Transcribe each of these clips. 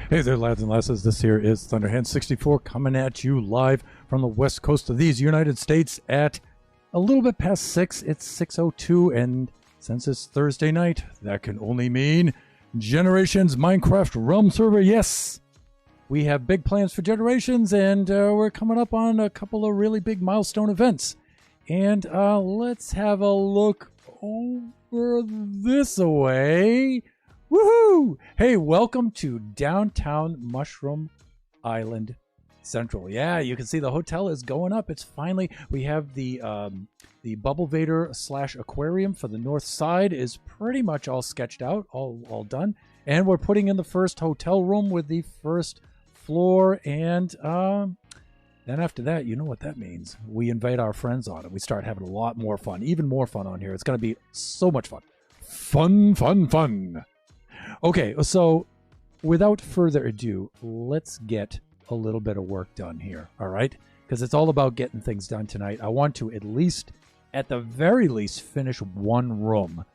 Hey there, lads and lasses. This here is Thunderhand64 coming at you live from the west coast of these United States at a little bit past 6. It's 6:02, and since it's Thursday night, that can only mean Generations Minecraft Realm Server. Yes, we have big plans for Generations, and we're coming up on a couple of really big milestone events. And let's have a look over this way. Woohoo! Hey, welcome to downtown Mushroom Island Central. Yeah, you can see the hotel is going up. It's finally, we have the Bubble Vader / aquarium for the north side is pretty much all sketched out, all done. And we're putting in the first hotel room with the first floor. And then after that, you know what that means. We invite our friends on and we start having a lot more fun, even more fun on here. It's going to be so much fun. Fun, fun, fun. Okay, so without further ado, let's get a little bit of work done here, all right? Because it's all about getting things done tonight. I want to at the very least, finish one room.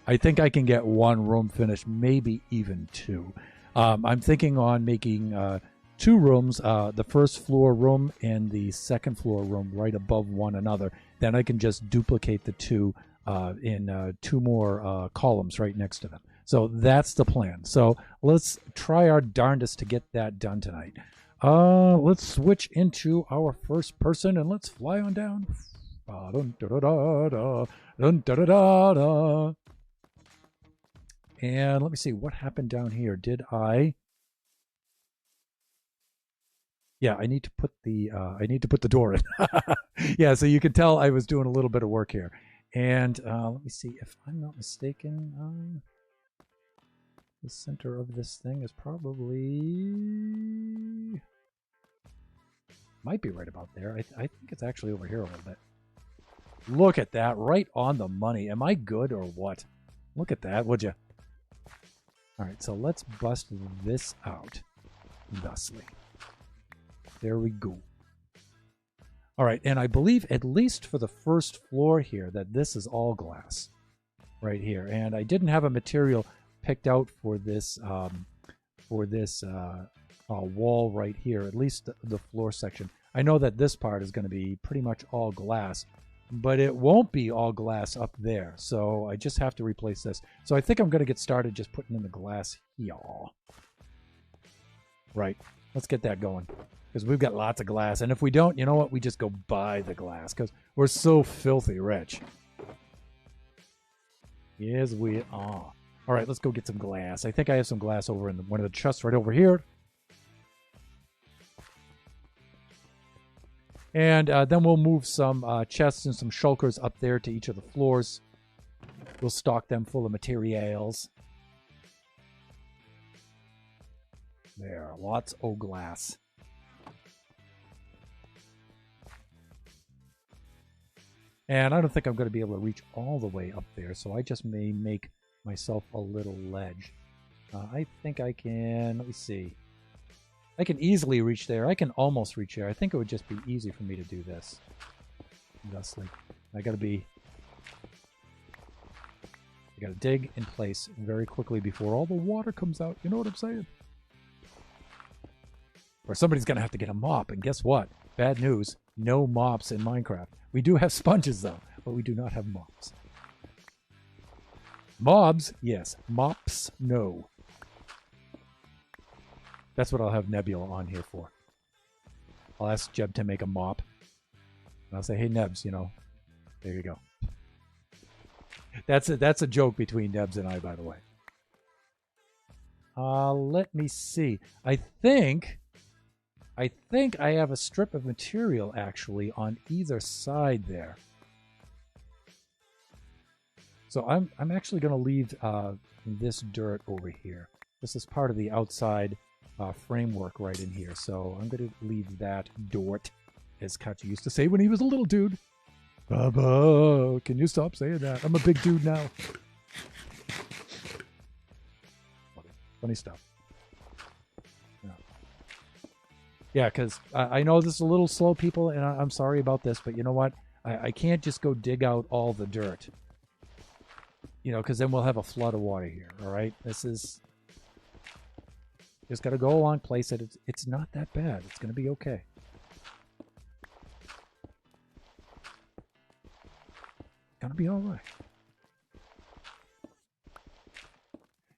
I think I can get one room finished, maybe even two. I'm thinking on making two rooms, the first floor room and the second floor room right above one another. Then I can just duplicate the two in two more columns right next to them. So that's the plan. So let's try our darndest to get that done tonight. Let's switch into our first person and let's fly on down. And let me see what happened down here. Yeah, I need to put the door in. Yeah, so you can tell I was doing a little bit of work here. And let me see if I'm not mistaken. The center of this thing is probably might be right about there. I think it's actually over here a little bit. Look at that, right on the money. Am I good or what? Look at that, would you? All right, so let's bust this out thusly. There we go. All right, and I believe at least for the first floor here that this is all glass right here. And I didn't have a material picked out for this wall right here, at least the floor section. I know that this part is going to be pretty much all glass, but it won't be all glass up there, so I just have to replace this. So I think I'm going to get started just putting in the glass here. Right, let's get that going, because we've got lots of glass, and if we don't, you know what, we just go buy the glass, because we're so filthy rich. Yes, we are. All right, let's go get some glass. I think I have some glass over in one of the chests right over here. And then we'll move some chests and some shulkers up there to each of the floors. We'll stock them full of materials. There, lots of glass. And I don't think I'm going to be able to reach all the way up there, so I just may make myself a little ledge. I think I can, let me see. I can easily reach there. I can almost reach there. I think it would just be easy for me to do this. Thusly. I gotta dig in place very quickly before all the water comes out. You know what I'm saying? Or somebody's gonna have to get a mop, and guess what? Bad news. No mops in Minecraft. We do have sponges though, but we do not have mops. Mobs, yes. Mops, no. That's what I'll have Nebula on here for. I'll ask Jeb to make a mop. And I'll say, hey, Nebs, you know, there you go. That's a joke between Nebs and I, by the way. Let me see. I think I have a strip of material, actually, on either side there. So I'm actually going to leave this dirt over here. This is part of the outside framework right in here. So I'm going to leave that dirt, as Kachi used to say when he was a little dude. Baba, can you stop saying that? I'm a big dude now. Funny stuff. Yeah, because I know this is a little slow, people, and I'm sorry about this, but you know what? I can't just go dig out all the dirt. You know, because then we'll have a flood of water here, all right? This is Just got to go along, place it. It's not that bad. It's going to be okay. Going to be all right.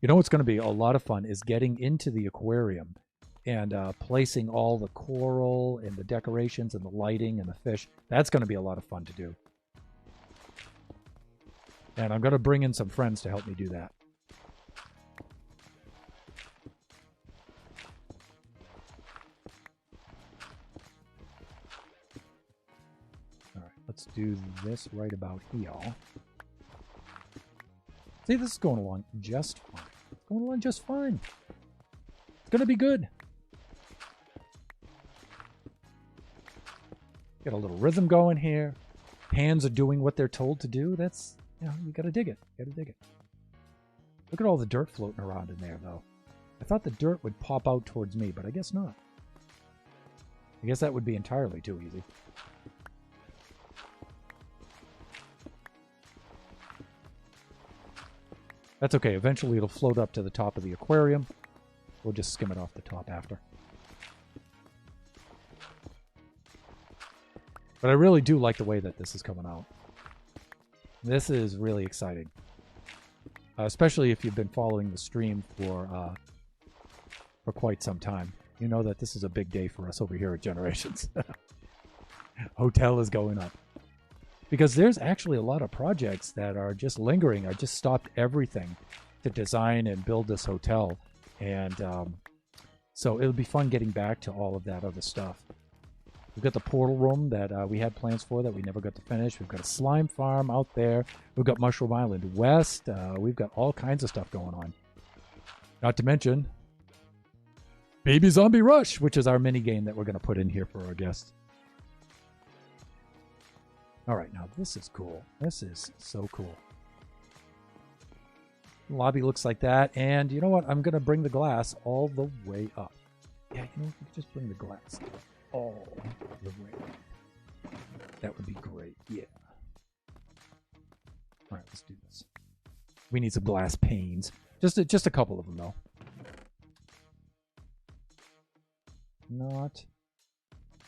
You know what's going to be a lot of fun is getting into the aquarium and placing all the coral and the decorations and the lighting and the fish. That's going to be a lot of fun to do. And I'm going to bring in some friends to help me do that. All right, let's do this right about here. See, this is going along just fine. It's going along just fine. It's going to be good. Get a little rhythm going here. Hands are doing what they're told to do. That's, you know, you got to dig it. You got to dig it. Look at all the dirt floating around in there, though. I thought the dirt would pop out towards me, but I guess not. I guess that would be entirely too easy. That's okay. Eventually it'll float up to the top of the aquarium. We'll just skim it off the top after. But I really do like the way that this is coming out. This is really exciting. Especially if you've been following the stream for quite some time. You know that this is a big day for us over here at Generations. Hotel is going up. Because there's actually a lot of projects that are just lingering. I just stopped everything to design and build this hotel. And so it'll be fun getting back to all of that other stuff. We've got the portal room that we had plans for that we never got to finish. We've got a slime farm out there. We've got Mushroom Island West. We've got all kinds of stuff going on. Not to mention Baby Zombie Rush, which is our mini game that we're going to put in here for our guests. All right, now this is cool. This is so cool. The lobby looks like that. And you know what? I'm going to bring the glass all the way up. Yeah, you know, just bring the glass all the way. That would be great. Yeah. All right, let's do this. We need some glass panes. Just a couple of them, though. Not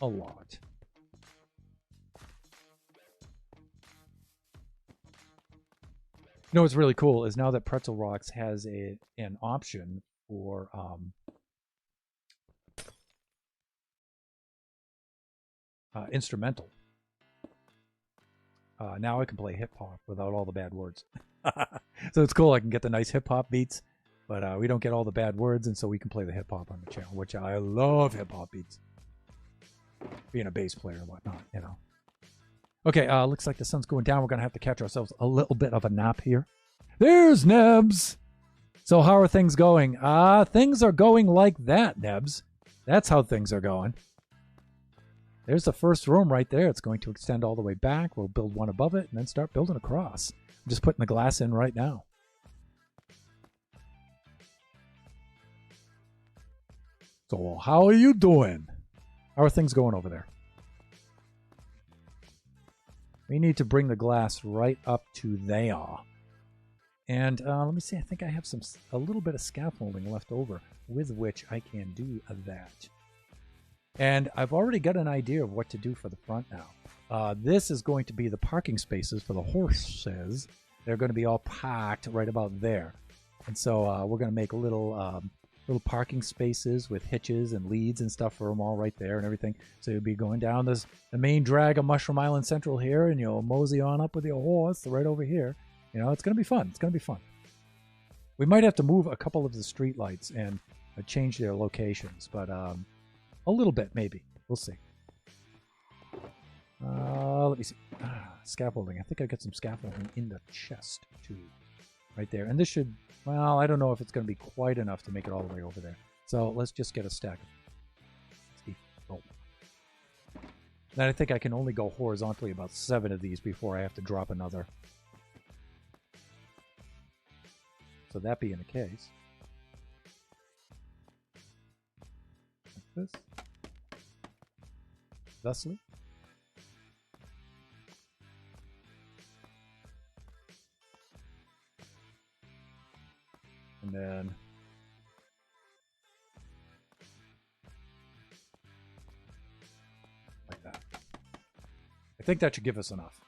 a lot. You know what's really cool is now that Pretzel Rocks has an option for instrumental. Now I can play hip hop without all the bad words. So it's cool. I can get the nice hip hop beats, but we don't get all the bad words, and so we can play the hip hop on the channel, which I love hip hop beats. Being a bass player and whatnot, you know. Okay, looks like the sun's going down. We're going to have to catch ourselves a little bit of a nap here. There's Nebs! So how are things going? Things are going like that, Nebs. That's how things are going. There's the first room right there. It's going to extend all the way back. We'll build one above it and then start building across. I'm just putting the glass in right now. So how are you doing? How are things going over there? We need to bring the glass right up to there. And let me see, I think I have a little bit of scaffolding left over with which I can do that. And I've already got an idea of what to do for the front now. This is going to be the parking spaces for the horses. They're going to be all parked right about there. And so we're going to make little parking spaces with hitches and leads and stuff for them all right there and everything. So you'll be going down the main drag of Mushroom Island Central here, and you'll mosey on up with your horse right over here. You know, it's going to be fun. It's going to be fun. We might have to move a couple of the street lights and change their locations, but a little bit maybe. We'll see. Let me see. Scaffolding. I think I got some scaffolding in the chest too. Right there. And this should, well, I don't know if it's going to be quite enough to make it all the way over there. So let's just get a stack. Oh. Then I think I can only go horizontally about 7 of these before I have to drop another. So that being the case, like this, thusly. And then think that should give us enough.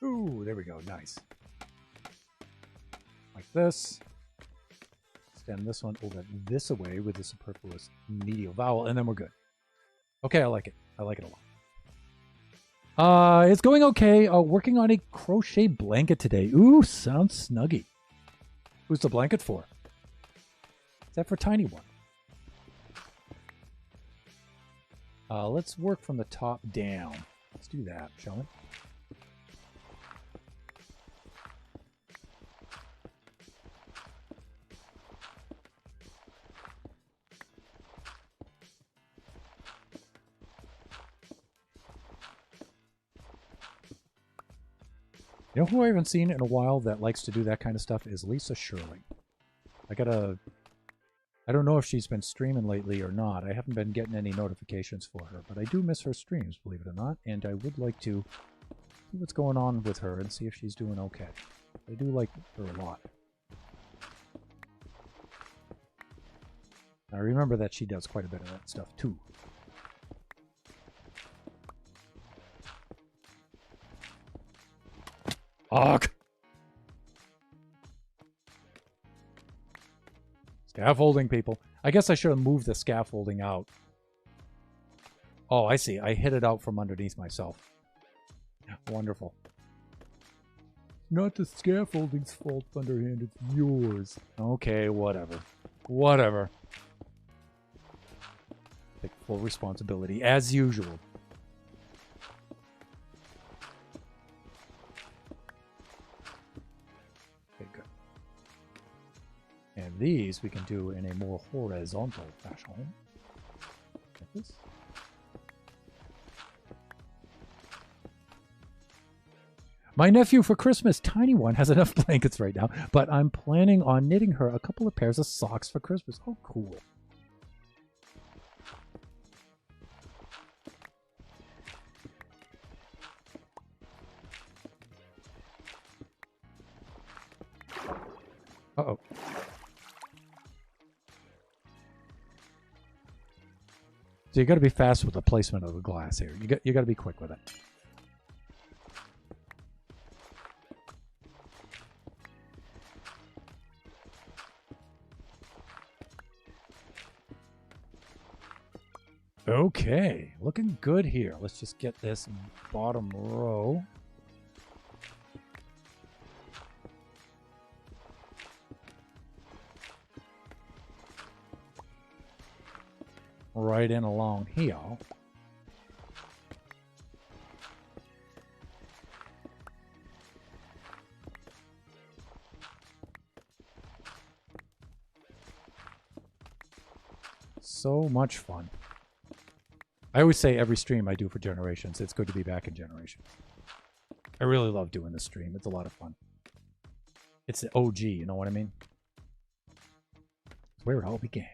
Ooh, there we go. Nice. Like this. Extend this one over this away with the superfluous medial vowel, and then we're good. Okay, I like it. I like it a lot. It's going okay. Working on a crochet blanket today. Ooh, sounds snuggy. Who's the blanket for? Is that for Tiny One? Let's work from the top down. Let's do that, shall we? You know who I haven't seen in a while that likes to do that kind of stuff is Lisa Shirley. I don't know if she's been streaming lately or not. I haven't been getting any notifications for her, but I do miss her streams, believe it or not, and I would like to see what's going on with her and see if she's doing okay. I do like her a lot. I remember that she does quite a bit of that stuff too. Ugh! Scaffolding, people. I guess I should have moved the scaffolding out. Oh, I see. I hit it out from underneath myself. Wonderful. Not the scaffolding's fault, Thunderhand. It's yours. Okay, whatever. Whatever. Take full responsibility, as usual. And these we can do in a more horizontal fashion. Like this. My nephew for Christmas, Tiny One, has enough blankets right now, but I'm planning on knitting her a couple of pairs of socks for Christmas. Oh, cool. Uh-oh. So you got to be fast with the placement of the glass here. You got to be quick with it. Okay, looking good here. Let's just get this bottom row. Right in along here. So much fun. I always say every stream I do for Generations, it's good to be back in Generations. I really love doing this stream. It's a lot of fun. It's the OG, you know what I mean? It's where it all began.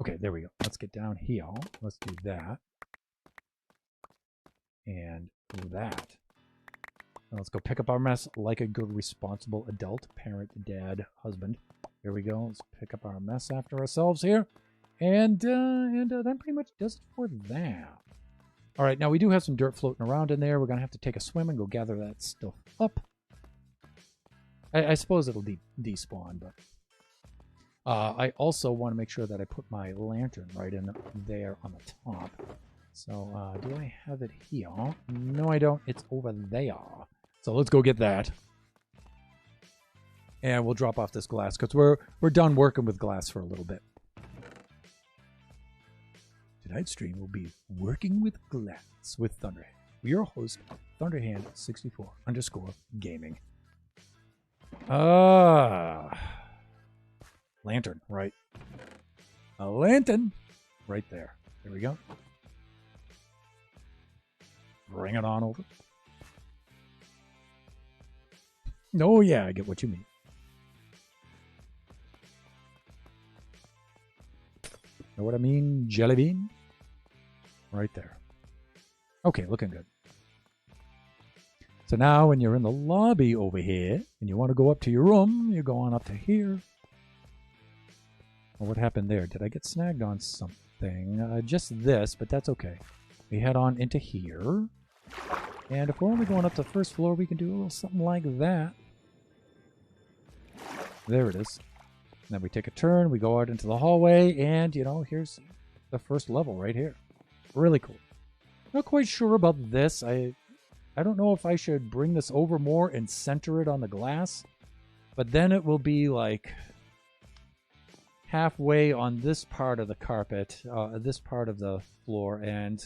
Okay, there we go. Let's get down here. Let's do that. And that. And let's go pick up our mess like a good, responsible adult, parent, dad, husband. Here we go. Let's pick up our mess after ourselves here. And that pretty much does it for that. All right, now we do have some dirt floating around in there. We're going to have to take a swim and go gather that stuff up. I suppose it'll despawn, but... I also want to make sure that I put my lantern right in there on the top. So, do I have it here? No, I don't. It's over there. So let's go get that. And we'll drop off this glass, because we're done working with glass for a little bit. Tonight's stream will be Working with Glass with Thunderhand. We are your host, Thunderhand64_gaming. Lantern, right. A lantern right there. There we go. Bring it on over. Oh, yeah, I get what you mean. Know what I mean? Jelly bean? Right there. Okay, looking good. So now when you're in the lobby over here and you want to go up to your room, you go on up to here. Well, what happened there? Did I get snagged on something? Just this, but that's okay. We head on into here. And if we're only going up to the first floor, we can do a little something like that. There it is. And then we take a turn, we go out into the hallway, and, you know, here's the first level right here. Really cool. Not quite sure about this. I don't know if I should bring this over more and center it on the glass, but then it will be like halfway on this part of the carpet, this part of the floor, and,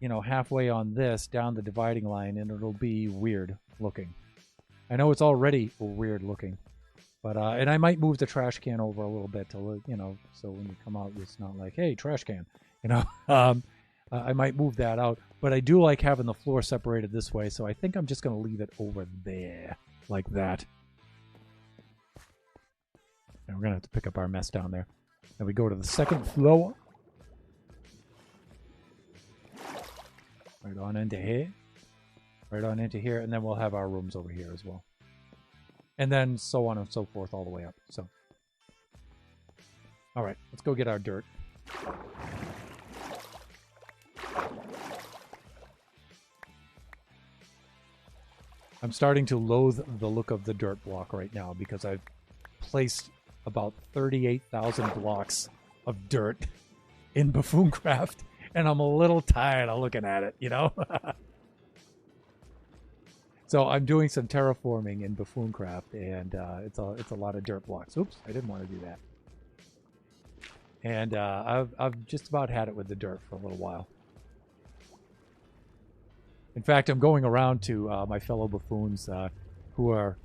you know, halfway on this down the dividing line, and it'll be weird looking. I know it's already weird looking, but and I might move the trash can over a little bit to, you know, so when you come out, it's not like, hey, trash can, you know. I might move that out, but I do like having the floor separated this way, so I think I'm just going to leave it over there, like that. And we're going to have to pick up our mess down there. Then we go to the second floor. Right on into here. Right on into here, and then we'll have our rooms over here as well. And then so on and so forth all the way up. So, all right, let's go get our dirt. I'm starting to loathe the look of the dirt block right now because I've placed about 38,000 blocks of dirt in Buffooncraft, and I'm a little tired of looking at it, you know? So I'm doing some terraforming in Buffooncraft, and it's a lot of dirt blocks. Oops, I didn't want to do that. And I've just about had it with the dirt for a little while. In fact, I'm going around to my fellow buffoons who are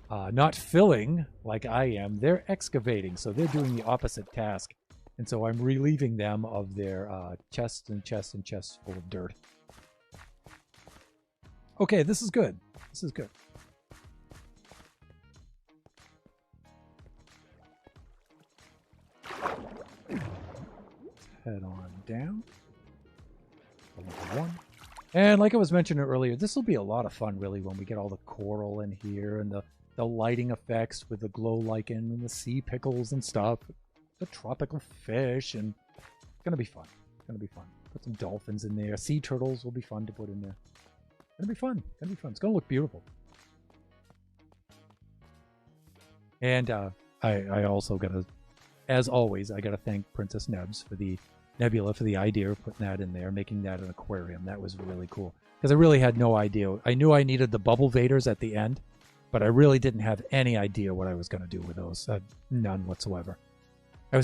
not filling like I am. They're excavating, so they're doing the opposite task. And so I'm relieving them of their chests and chests and chests full of dirt. Okay, this is good. This is good. Head on down. Level 1. And like I was mentioning earlier, this will be a lot of fun, really, when we get all the coral in here and the lighting effects with the glow lichen and the sea pickles and stuff. The tropical fish, and it's going to be fun. It's going to be fun. Put some dolphins in there. Sea turtles will be fun to put in there. It's going to be fun. It's going to be fun. It's going to look beautiful. And I also got to, as always, I got to thank Princess Nebula for the idea of putting that in there, making that an aquarium. That was really cool. Because I really had no idea. I knew I needed the bubble vaders at the end, but I really didn't have any idea what I was going to do with those. None whatsoever. I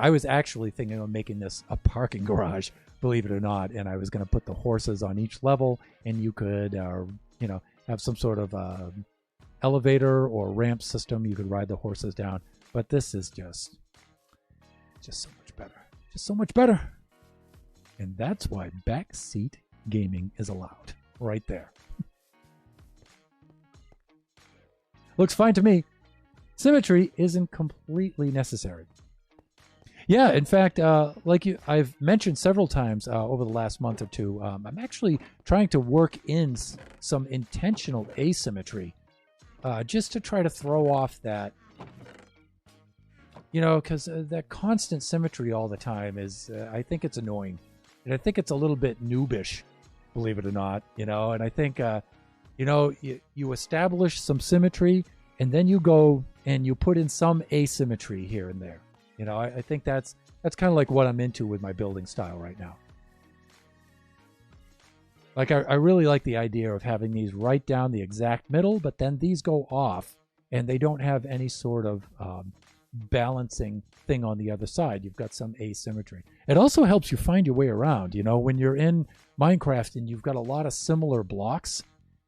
was actually thinking of making this a parking garage, believe it or not, and I was going to put the horses on each level, and you could, you know, have some sort of elevator or ramp system. You could ride the horses down, but this is just so much better. Just so much better. And that's why backseat gaming is allowed. Right there. Looks fine to me. Symmetry isn't completely necessary. Yeah, in fact, I've mentioned several times over the last month or two, I'm actually trying to work in some intentional asymmetry just to try to throw off that, you know, because that constant symmetry all the time is, I think it's annoying. And I think it's a little bit noobish, believe it or not, you know, and I think, you know, you establish some symmetry and then you go and you put in some asymmetry here and there. You know, I think that's kind of like what I'm into with my building style right now. Like, I really like the idea of having these right down the exact middle, but then these go off, and they don't have any sort of balancing thing on the other side. You've got some asymmetry. It also helps you find your way around. You know, when you're in Minecraft and you've got a lot of similar blocks,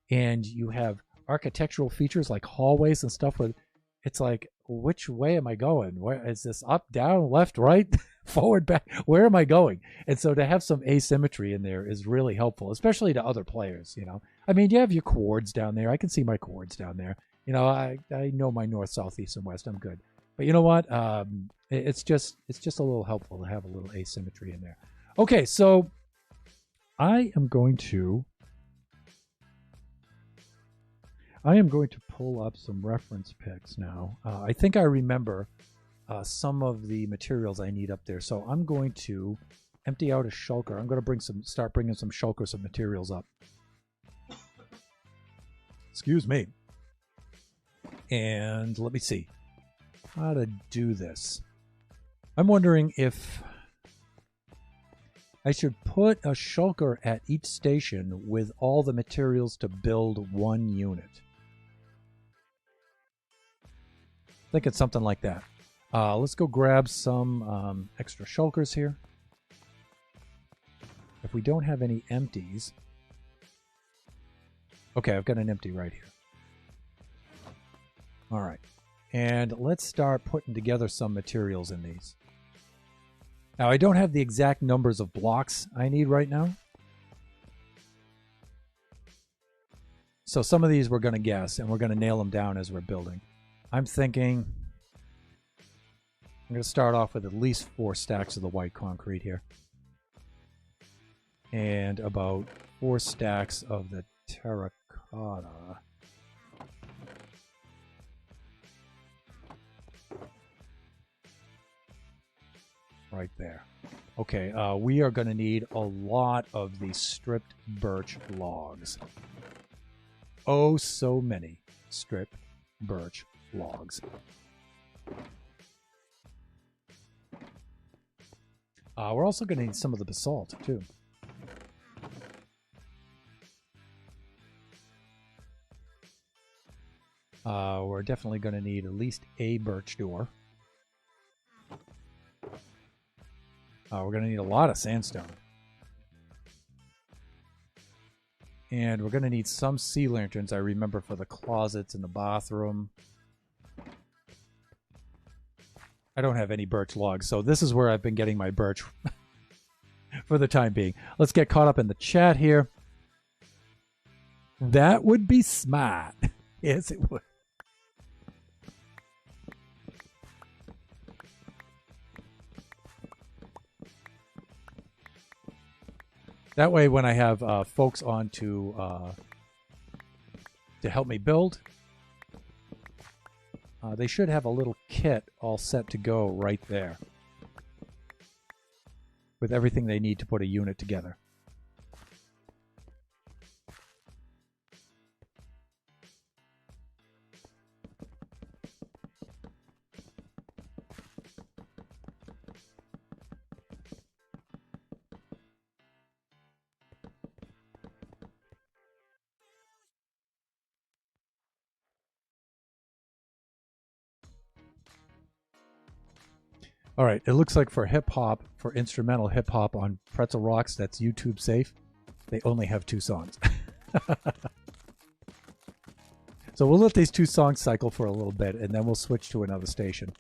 and you have architectural features like hallways and stuff with, it's like, which way am I going? Where is this? Up, down, left, right, forward, back? Where am I going? And so to have some asymmetry in there is really helpful, especially to other players, you know. I mean, you have your chords down there. I can see my chords down there. You know, I know my north, south, east, and west. I'm good. But you know what? It's just a little helpful to have a little asymmetry in there. Okay, so I am going to I am going to pull up some reference pics now. I think I remember some of the materials I need up there. So I'm going to empty out a shulker. I'm going to start bringing some shulkers of materials up. Excuse me. And let me see how to do this. I'm wondering if I should put a shulker at each station with all the materials to build one unit. I think it's something like that. Let's go grab some extra shulkers here. If we don't have any empties... Okay, I've got an empty right here. All right. And let's start putting together some materials in these. Now, I don't have the exact numbers of blocks I need right now. So some of these we're going to guess, and we're going to nail them down as we're building. I'm thinking I'm going to start off with at least 4 stacks of the white concrete here. And about 4 stacks of the terracotta. Right there. Okay, we are going to need a lot of these stripped birch logs. Oh, so many stripped birch logs. We're also going to need some of the basalt, too. We're definitely going to need at least a birch door. We're going to need a lot of sandstone. And we're going to need some sea lanterns, I remember, for the closets in the bathroom. I don't have any birch logs, so this is where I've been getting my birch for the time being. Let's get caught up in the chat here. That would be smart. Yes, it would. That way, when I have folks on to help me build, they should have a little kit all set to go right there with everything they need to put a unit together. All right, it looks like for hip-hop, for instrumental hip-hop on Pretzel Rocks, that's YouTube safe, they only have 2 songs. So we'll let these 2 songs cycle for a little bit, and then we'll switch to another station.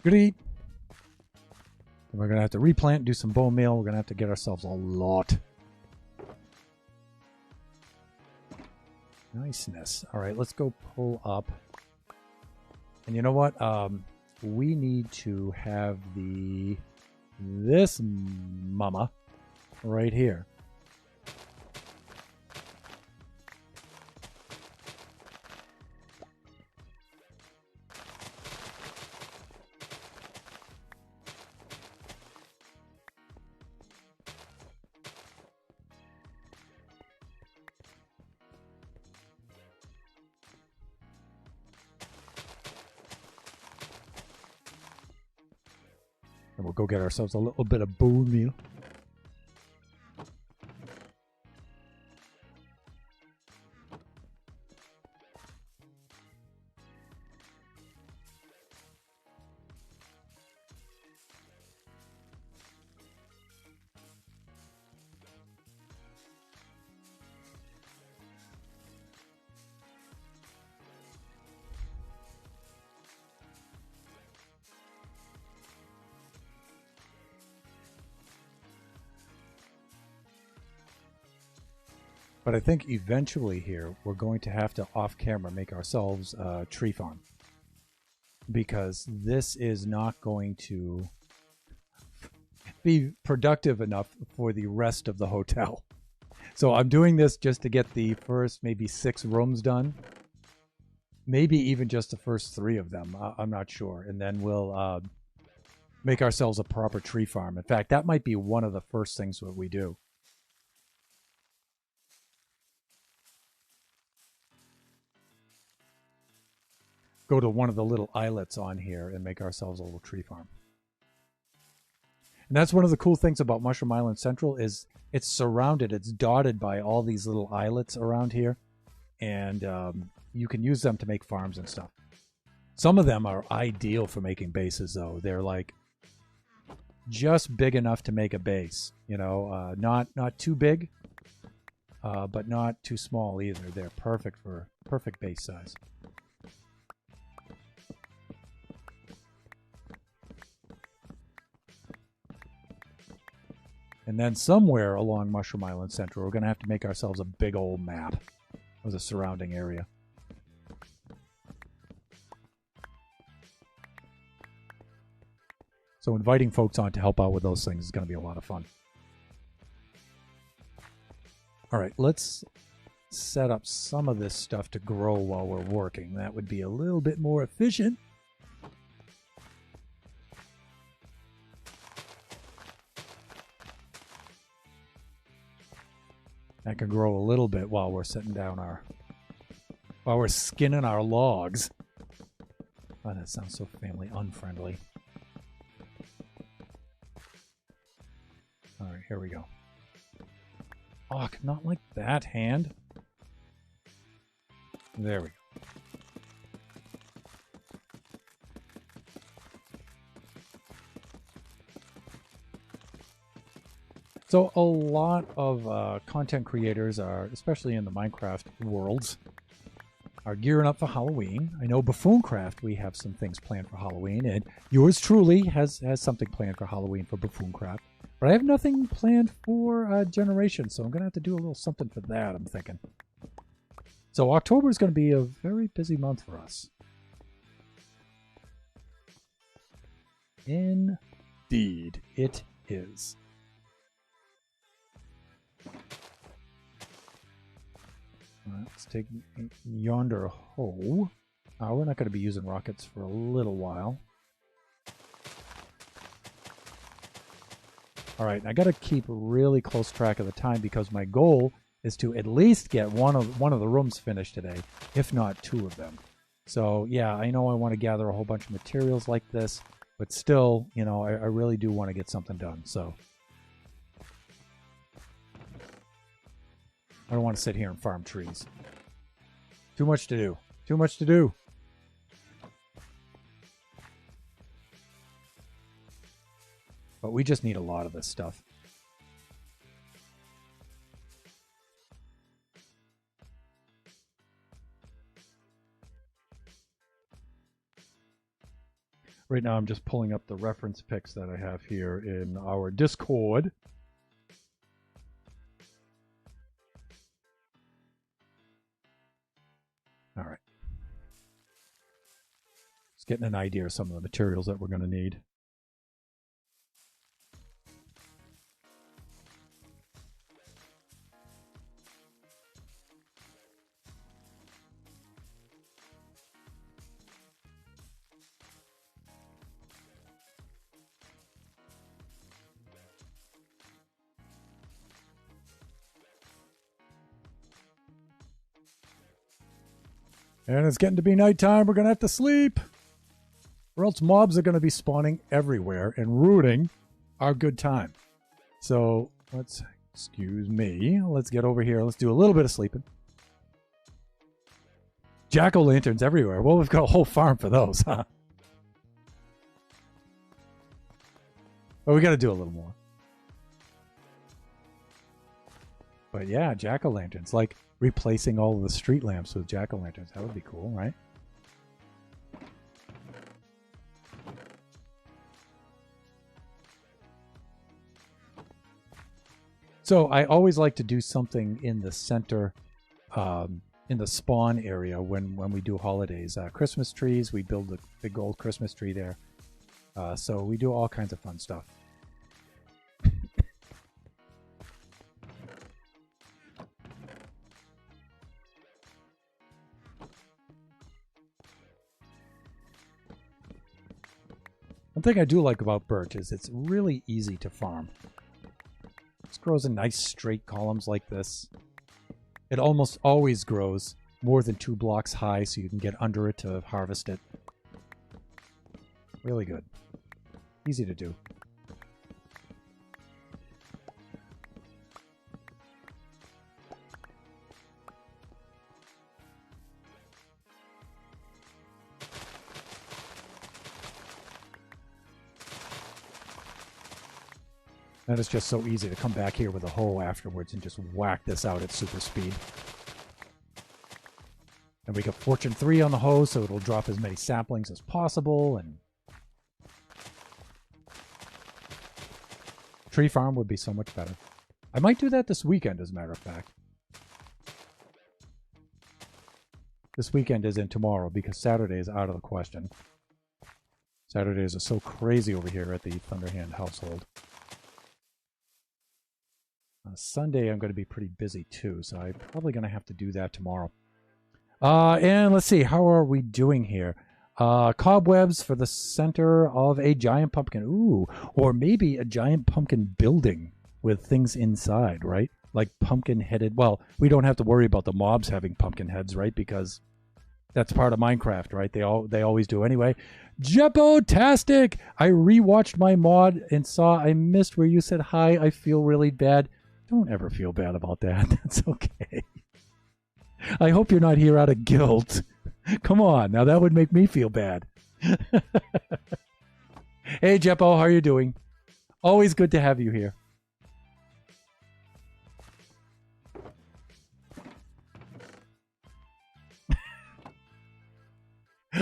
Goody. We're going to have to replant, do some bone meal. We're going to have to get ourselves a lot. Niceness. All right, let's go pull up. And you know what? We need to have this mama right here. And we'll go get ourselves a little bit of bone meal. But I think eventually here we're going to have to off camera make ourselves a tree farm, because this is not going to be productive enough for the rest of the hotel. So I'm doing this just to get the first maybe 6 rooms done, maybe even just the first 3 of them. I'm not sure. And then we'll make ourselves a proper tree farm. In fact, that might be one of the first things that we do. Go to one of the little islets on here and make ourselves a little tree farm. And that's one of the cool things about Mushroom Island Central is it's surrounded, it's dotted by all these little islets around here. And you can use them to make farms and stuff. Some of them are ideal for making bases, though. They're like just big enough to make a base. You know, not too big, but not too small either. They're perfect for perfect base size. And then somewhere along Mushroom Island Central, we're going to have to make ourselves a big old map of the surrounding area. So inviting folks on to help out with those things is going to be a lot of fun. All right, let's set up some of this stuff to grow while we're working. That would be a little bit more efficient. That can grow a little bit while we're sitting down while we're skinning our logs. Oh, that sounds so family unfriendly. All right, here we go. Oh, not like that, hand. There we go. So a lot of content creators are, especially in the Minecraft worlds, are gearing up for Halloween. I know Buffooncraft, we have some things planned for Halloween, and yours truly has something planned for Halloween for Buffooncraft. But I have nothing planned for Generation, so I'm going to have to do a little something for that, I'm thinking. So October is going to be a very busy month for us. Indeed, it is. Let's take yonder hoe. We're not going to be using rockets for a little while. All right, I got to keep really close track of the time because my goal is to at least get one of the rooms finished today, if not 2 of them. So yeah, I know I want to gather a whole bunch of materials like this, but still, you know, I really do want to get something done. So I don't want to sit here and farm trees. Too much to do. Too much to do. But we just need a lot of this stuff. Right now I'm just pulling up the reference pics that I have here in our Discord. All right. Just getting an idea of some of the materials that we're going to need. And it's getting to be nighttime. We're going to have to sleep. Or else mobs are going to be spawning everywhere and ruining our good time. So let's, excuse me, let's get over here. Let's do a little bit of sleeping. Jack-o'-lanterns everywhere. Well, we've got a whole farm for those, huh? But we got to do a little more. But yeah, jack-o'-lanterns. Like replacing all of the street lamps with jack-o'-lanterns. That would be cool, right? So I always like to do something in the center, in the spawn area when we do holidays. Christmas trees, we build the big old Christmas tree there. So we do all kinds of fun stuff. One thing I do like about birch is it's really easy to farm. It grows in nice straight columns like this. It almost always grows more than 2 blocks high, so you can get under it to harvest it. Really good. Easy to do. That is just so easy to come back here with a hoe afterwards and just whack this out at super speed. And we got Fortune 3 on the hoe, so it'll drop as many saplings as possible. And tree farm would be so much better. I might do that this weekend, as a matter of fact. This weekend is in tomorrow because Saturday is out of the question. Saturdays are so crazy over here at the Thunderhand household. Sunday I'm going to be pretty busy too, so I'm probably going to have to do that tomorrow. And let's see, how are we doing here? Cobwebs for the center of a giant pumpkin. Ooh, or maybe a giant pumpkin building with things inside, right? Like pumpkin-headed. Well, we don't have to worry about the mobs having pumpkin heads, right? Because that's part of Minecraft, right? They always do anyway. Jepo-tastic! I rewatched my mod and saw I missed where you said hi. I feel really bad. Don't ever feel bad about that. That's okay. I hope you're not here out of guilt. Come on, now that would make me feel bad. Hey, Jepo, how are you doing? Always good to have you here.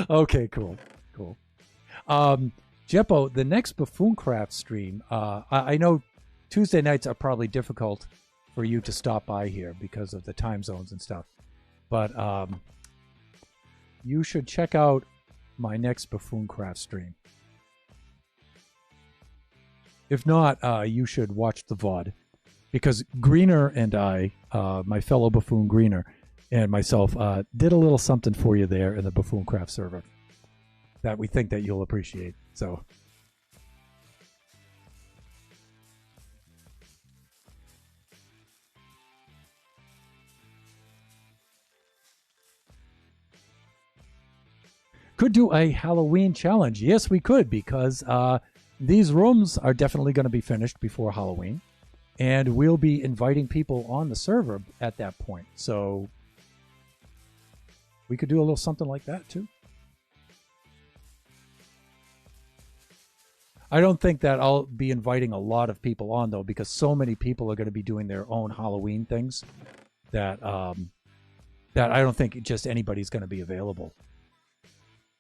Okay, cool. Jepo, the next Buffooncraft stream, I know Tuesday nights are probably difficult for you to stop by here because of the time zones and stuff. But you should check out my next Buffooncraft stream. If not, you should watch the VOD. Because Greener and I, my fellow Buffoon Greener, and myself, did a little something for you there in the Buffooncraft server that we think that you'll appreciate. So... could do a Halloween challenge. Yes, we could, because these rooms are definitely going to be finished before Halloween, and we'll be inviting people on the server at that point. So we could do a little something like that too. I don't think that I'll be inviting a lot of people on though, because so many people are going to be doing their own Halloween things that that I don't think just anybody's going to be available.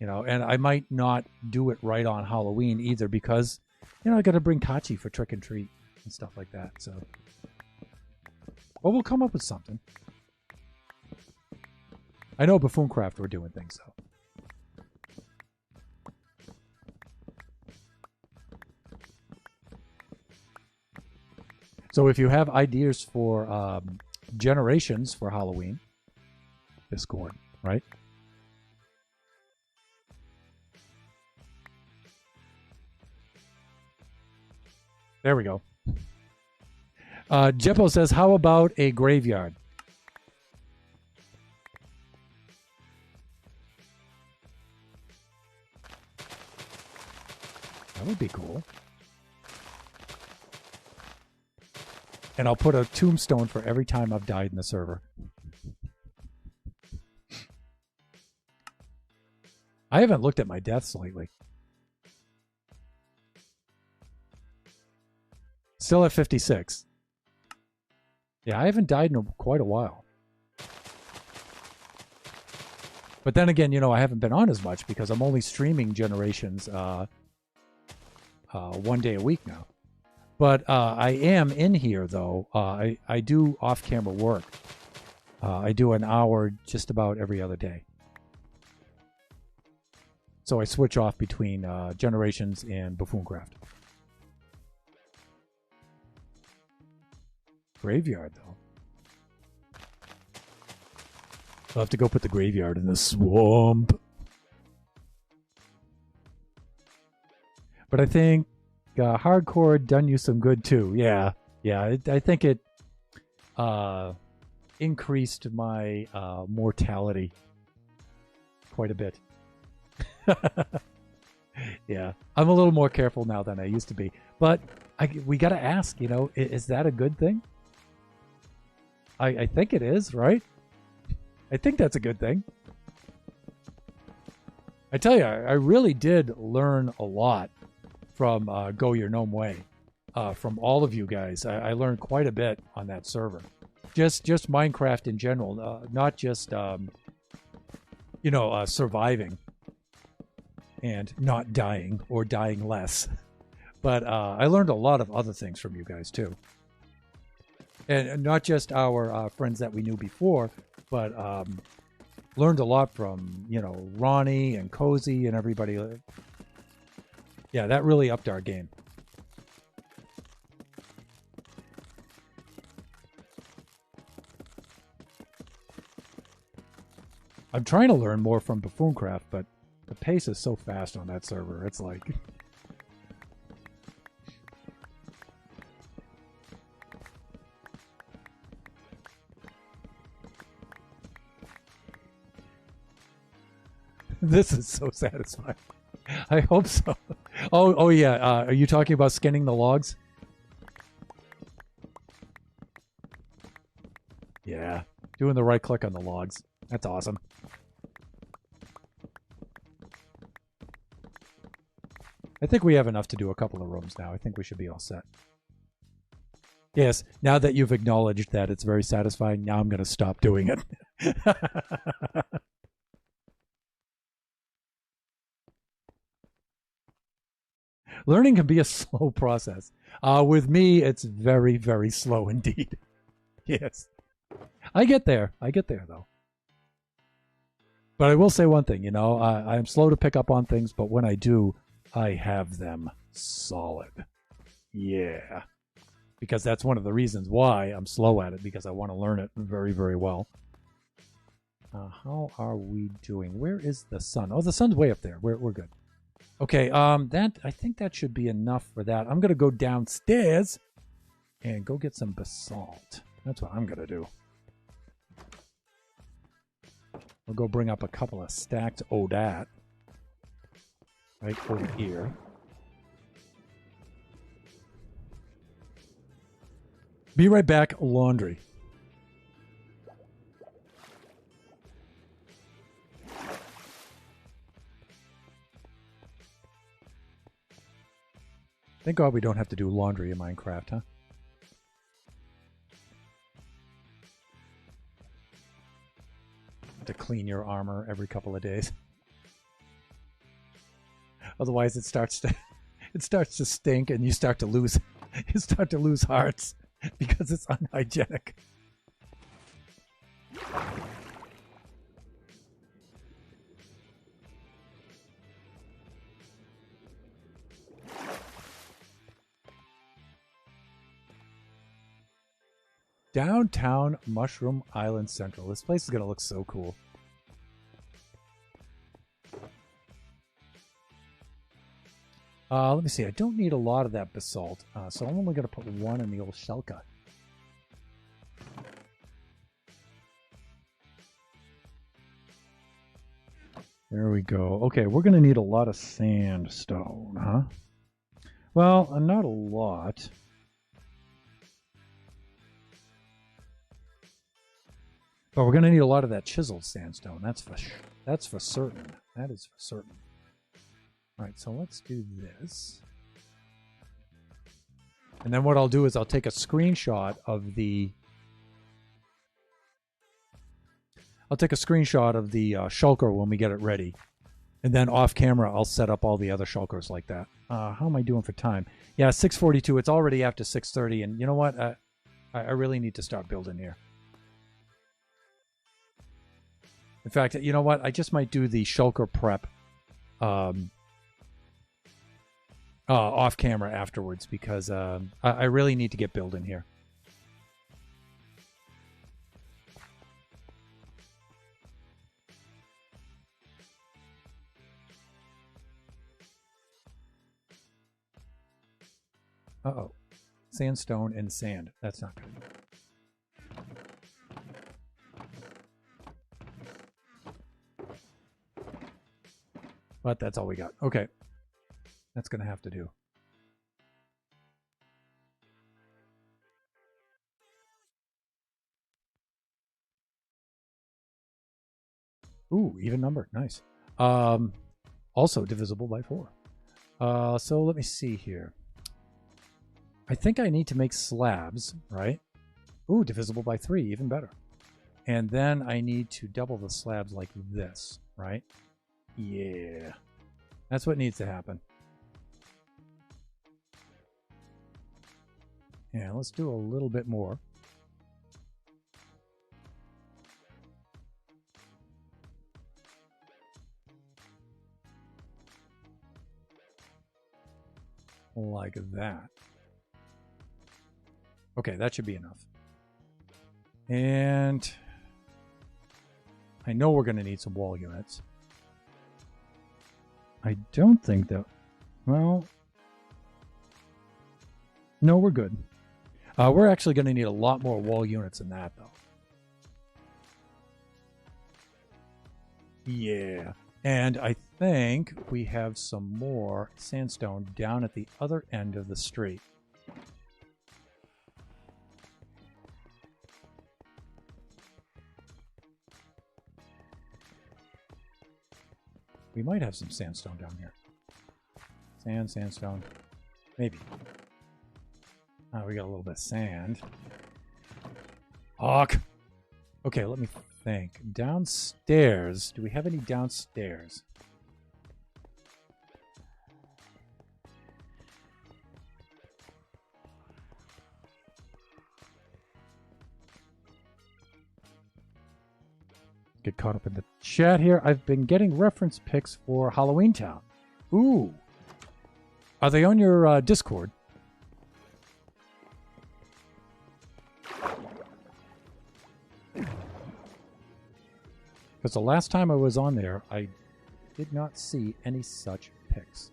You know, and I might not do it right on Halloween either because, you know, I got to bring Kachi for trick and treat and stuff like that. So, well, we'll come up with something. I know Buffooncraft we're doing things though. So if you have ideas for generations for Halloween, Discord, right? There we go. Jepo says, how about a graveyard? That would be cool. And I'll put a tombstone for every time I've died in the server. I haven't looked at my deaths lately. Still at 56. Yeah, I haven't died in quite a while. But then again, you know, I haven't been on as much because I'm only streaming Generations 1 day a week now. But I am in here, though. I do off-camera work. I do an hour just about every other day. So I switch off between Generations and Buffooncraft. Graveyard, though. I'll have to go put the graveyard in the swamp. But I think Hardcore done you some good, too. Yeah. I think it increased my mortality quite a bit. Yeah. I'm a little more careful now than I used to be. But we got to ask, is that a good thing? I think it is, right? I think that's a good thing. I tell you, I really did learn a lot from Go Your Gnome Way. From all of you guys. I learned quite a bit on that server. Just Minecraft in general, not just, surviving and not dying or dying less. But I learned a lot of other things from you guys, too. And not just our friends that we knew before, but learned a lot from, Ronnie and Cozy and everybody. Yeah, that really upped our game. I'm trying to learn more from Buffooncraft, but the pace is so fast on that server. It's like... This is so satisfying. I hope so. Oh yeah. Are you talking about skinning the logs? Yeah. Doing the right click on the logs. That's awesome. I think we have enough to do a couple of rooms now. I think we should be all set. Yes, now that you've acknowledged that it's very satisfying, now I'm going to stop doing it. Learning can be a slow process. With me, it's very, very slow indeed. Yes. I get there, though. But I will say one thing, I'm slow to pick up on things, but when I do, I have them solid. Yeah. Because that's one of the reasons why I'm slow at it, because I want to learn it very, very well. How are we doing? Where is the sun? Oh, the sun's way up there. We're good. Okay, I think that should be enough for that. I'm going to go downstairs and go get some basalt. That's what I'm going to do. I'll go bring up a couple of stacked ODAT. Right over here. Be right back, laundry. Thank God we don't have to do laundry in Minecraft, huh? To clean your armor every couple of days. Otherwise it starts to stink and you start to lose hearts because it's unhygienic. Downtown Mushroom Island Central. This place is going to look so cool. Let me see. I don't need a lot of that basalt, so I'm only going to put one in the old Shelka. There we go. Okay, we're going to need a lot of sandstone, huh? Well, not a lot. But we're going to need a lot of that chiseled sandstone. That's for certain. That is for certain. All right, so let's do this. And then what I'll do is I'll take a screenshot of the... shulker when we get it ready. And then off camera, I'll set up all the other shulkers like that. How am I doing for time? Yeah, 6:42. It's already after 6:30. And you know what? I really need to start building here. In fact, you know what? I just might do the shulker prep off camera afterwards because I really need to get building here. Uh-oh. Sandstone and sand. That's not good. But that's all we got. Okay. That's going to have to do. Ooh, even number. Nice. Also divisible by 4. So let me see here. I think I need to make slabs, right? Ooh, divisible by 3, even better. And then I need to double the slabs like this, right? Yeah. That's what needs to happen. Yeah, let's do a little bit more. Like that. Okay, that should be enough. And I know we're going to need some wall units. I don't think that... Well... No, we're good. We're actually going to need a lot more wall units than that, though. Yeah. And I think we have some more sandstone down at the other end of the street. We might have some sandstone down here. Sandstone. Maybe. We got a little bit of sand. Hawk! Okay, let me think. Downstairs. Do we have any downstairs? Get caught up in the chat here. I've been getting reference pics for Halloween Town. Ooh. Are they on your Discord? Because the last time I was on there, I did not see any such pics.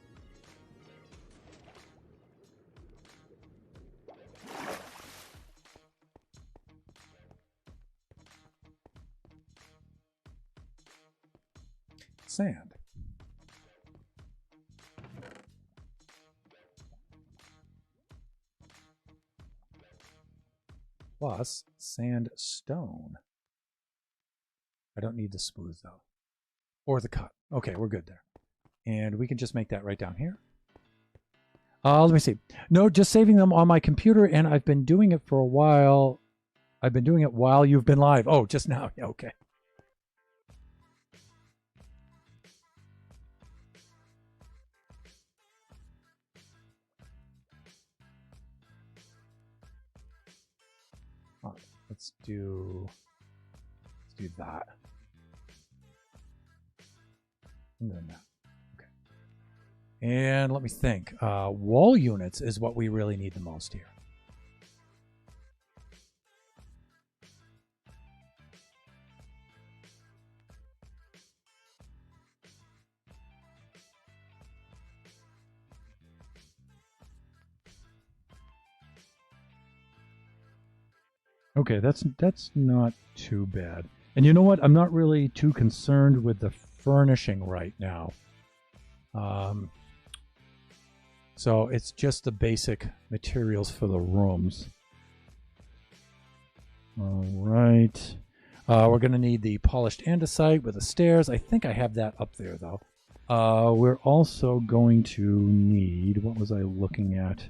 Sand. Plus sandstone. I don't need the smooth though. Or the cut. Okay, we're good there. And we can just make that right down here. Let me see. No, just saving them on my computer, and I've been doing it for a while. I've been doing it while you've been live. Oh, just now. Yeah, okay. All right, let's do that. And then that. Okay. And let me think. Wall units is what we really need the most here. Okay, that's not too bad. And you know what? I'm not really too concerned with the furnishing right now. So it's just the basic materials for the rooms. All right. We're going to need the polished andesite with the stairs. I think I have that up there, though. We're also going to need... What was I looking at?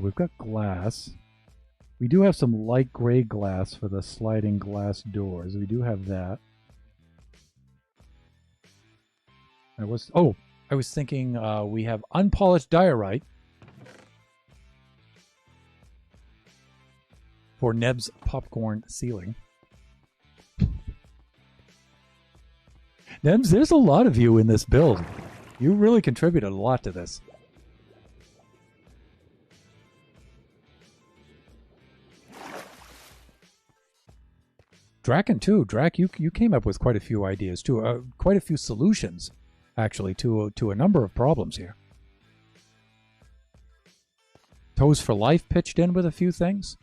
We've got glass. We do have some light gray glass for the sliding glass doors. We do have that. I was thinking we have unpolished diorite for Neb's popcorn ceiling. Nebs, there's a lot of you in this build. You really contributed a lot to this. Draken too. Drac, you came up with quite a few ideas too. Quite a few solutions, actually, to a number of problems here. Toes for Life pitched in with a few things.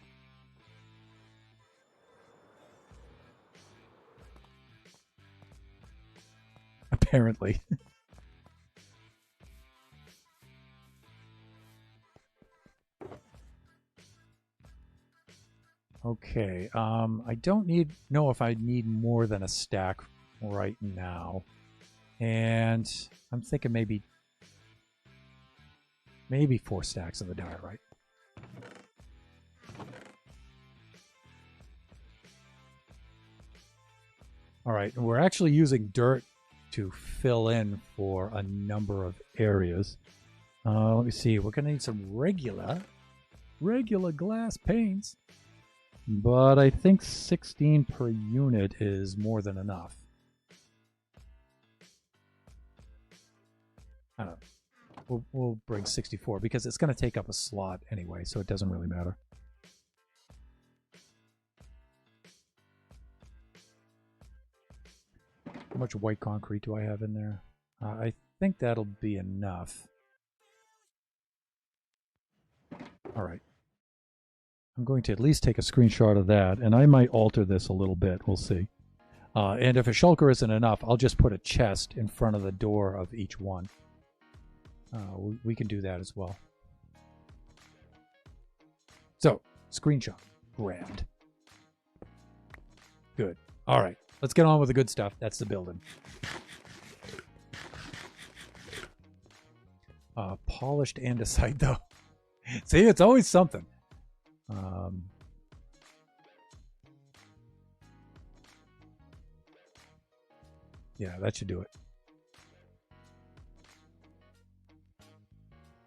Apparently. Okay, I don't know if I need more than a stack right now. And I'm thinking maybe 4 stacks of the diorite. All right, and we're actually using dirt to fill in for a number of areas. Let me see, we're gonna need some regular glass panes. But I think 16 per unit is more than enough. I don't know. We'll bring 64 because it's going to take up a slot anyway, so it doesn't really matter. How much white concrete do I have in there? I think that'll be enough. All right. I'm going to at least take a screenshot of that, and I might alter this a little bit. We'll see. And if a shulker isn't enough, I'll just put a chest in front of the door of each one. We can do that as well. So, screenshot. Grabbed. Good. All right. Let's get on with the good stuff. That's the building. Polished andesite, though. See, it's always something. Yeah, that should do it.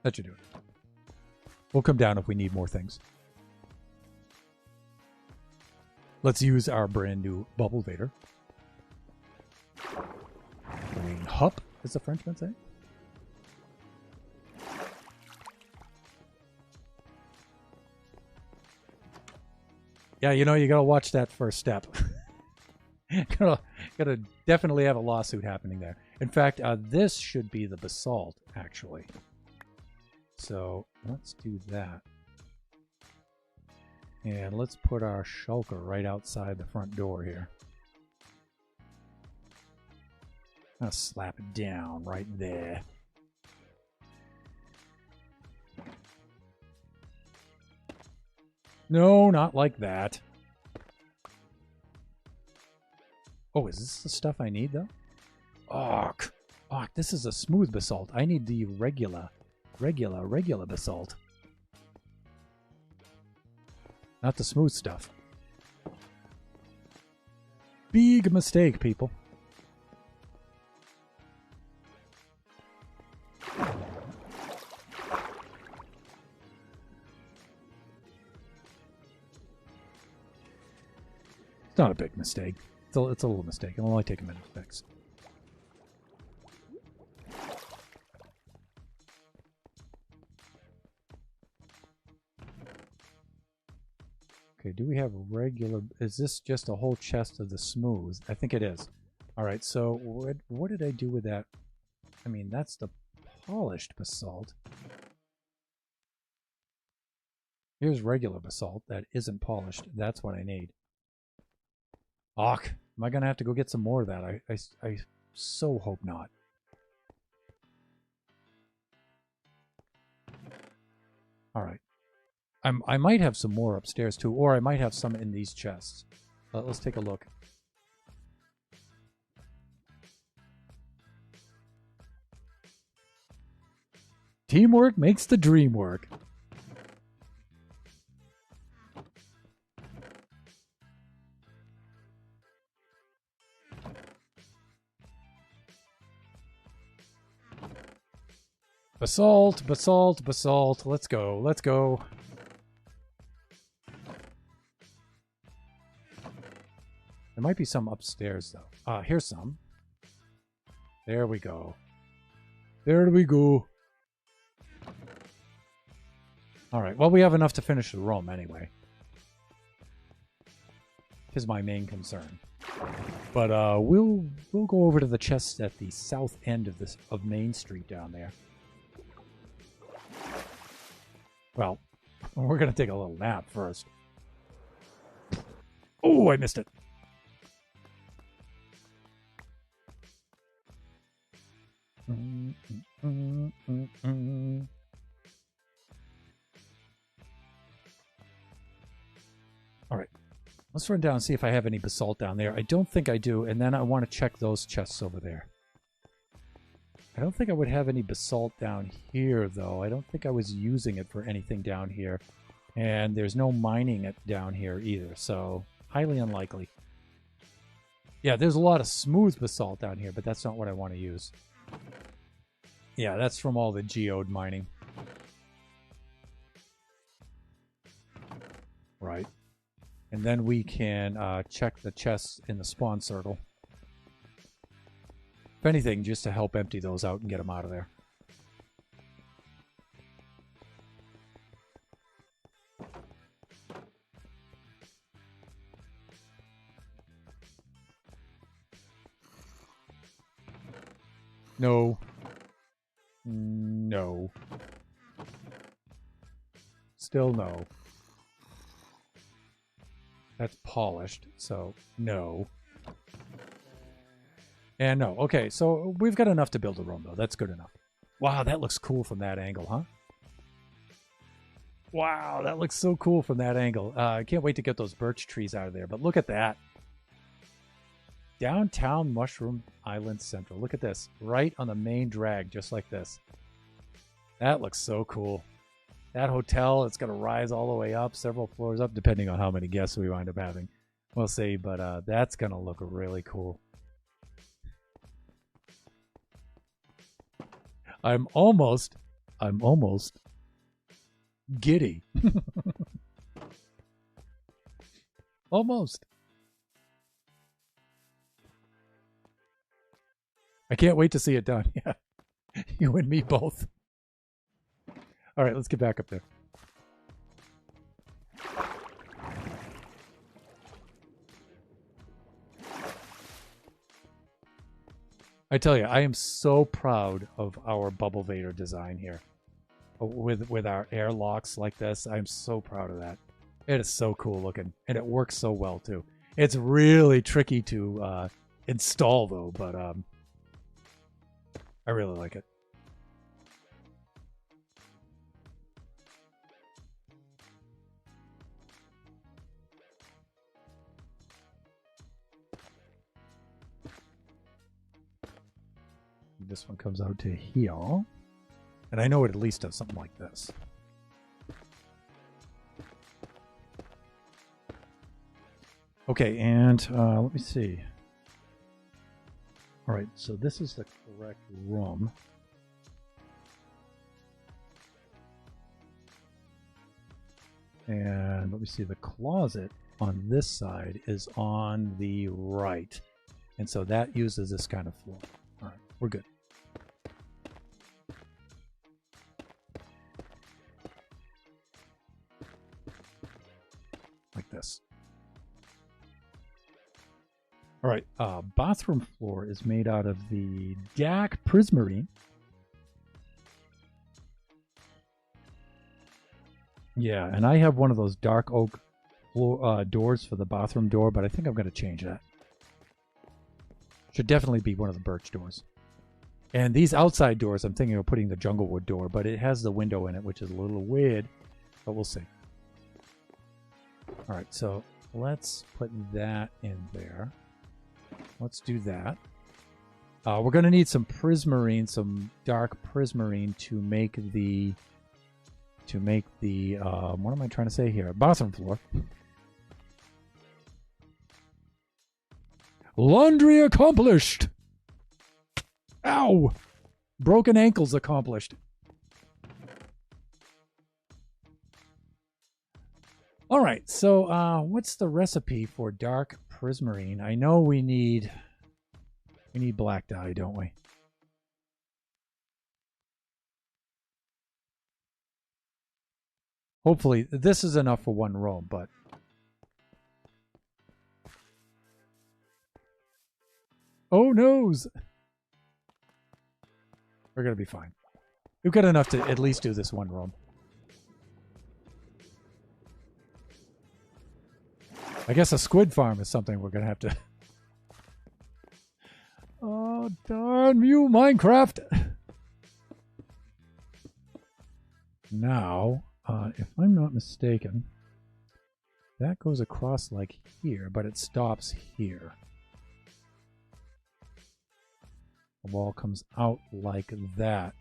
That should do it. We'll come down if we need more things. Let's use our brand new Bubble Vader. Green Hup, as the Frenchman say. Yeah, you know, you gotta watch that first step. gotta definitely have a lawsuit happening there. In fact, this should be the basalt, actually. So let's do that. And let's put our shulker right outside the front door here. I'll slap it down right there. No, not like that. Oh, is this the stuff I need, though? Oh, this is a smooth basalt. I need the regular basalt. Not the smooth stuff. Big mistake, people. It's not a big mistake. It's a little mistake. It'll only take a minute to fix. Okay, do we have regular... Is this just a whole chest of the smooth? I think it is. Alright, so what did I do with that? I mean, that's the polished basalt. Here's regular basalt that isn't polished. That's what I need. Ach, am I going to have to go get some more of that? I so hope not. Alright. I might have some more upstairs too, or I might have some in these chests. Let's take a look. Teamwork makes the dream work. Basalt, basalt, basalt. Let's go. Let's go. There might be some upstairs, though. Here's some. There we go. There we go. All right. Well, we have enough to finish the room anyway. Is my main concern. But we'll go over to the chests at the south end of Main Street down there. Well, we're gonna take a little nap first. Oh, I missed it. All right. Let's run down and see if I have any basalt down there. I don't think I do, and then I want to check those chests over there. I don't think I would have any basalt down here, though. I don't think I was using it for anything down here. And there's no mining it down here either, so highly unlikely. Yeah, there's a lot of smooth basalt down here, but that's not what I want to use. Yeah, that's from all the geode mining. Right. And then we can check the chests in the spawn circle. If anything, just to help empty those out and get them out of there. No. No. Still no. That's polished, so no. And no. Okay, so we've got enough to build a room, though. That's good enough. Wow, that looks cool from that angle, huh? Wow, that looks so cool from that angle. I can't wait to get those birch trees out of there, but look at that. Downtown Mushroom Island Central. Look at this. Right on the main drag, just like this. That looks so cool. That hotel, it's going to rise all the way up, several floors up, depending on how many guests we wind up having. We'll see, but that's going to look really cool. I'm almost giddy. Almost. I can't wait to see it done. Yeah. You and me both. All right, let's get back up there. I tell you, I am so proud of our Bubble Vader design here. With our airlocks like this, I'm so proud of that. It is so cool looking, and it works so well, too. It's really tricky to install, though, but I really like it. This one comes out to here. And I know it at least does something like this. Okay, and let me see. All right, so this is the correct room. And let me see, the closet on this side is on the right. And so that uses this kind of floor. All right, we're good. Like this. All right, bathroom floor is made out of the DAC Prismarine. Yeah, and I have one of those dark oak floor, doors for the bathroom door, but I think I'm going to change that. Should definitely be one of the birch doors. And these outside doors, I'm thinking of putting the Junglewood door, but it has the window in it, which is a little weird, but we'll see. All right, so let's put that in there. Let's do that. We're going to need some prismarine, some dark prismarine to make the what am I trying to say here? Bathroom floor. Laundry accomplished. Ow! Broken ankles accomplished. All right, so what's the recipe for dark prismarine? I know we need black dye, don't we? Hopefully, this is enough for one room, but oh noes, we're gonna be fine. We've got enough to at least do this one room. I guess a squid farm is something we're gonna have to. Oh darn you, Minecraft! Now, if I'm not mistaken, that goes across like here, but it stops here. The wall comes out like that.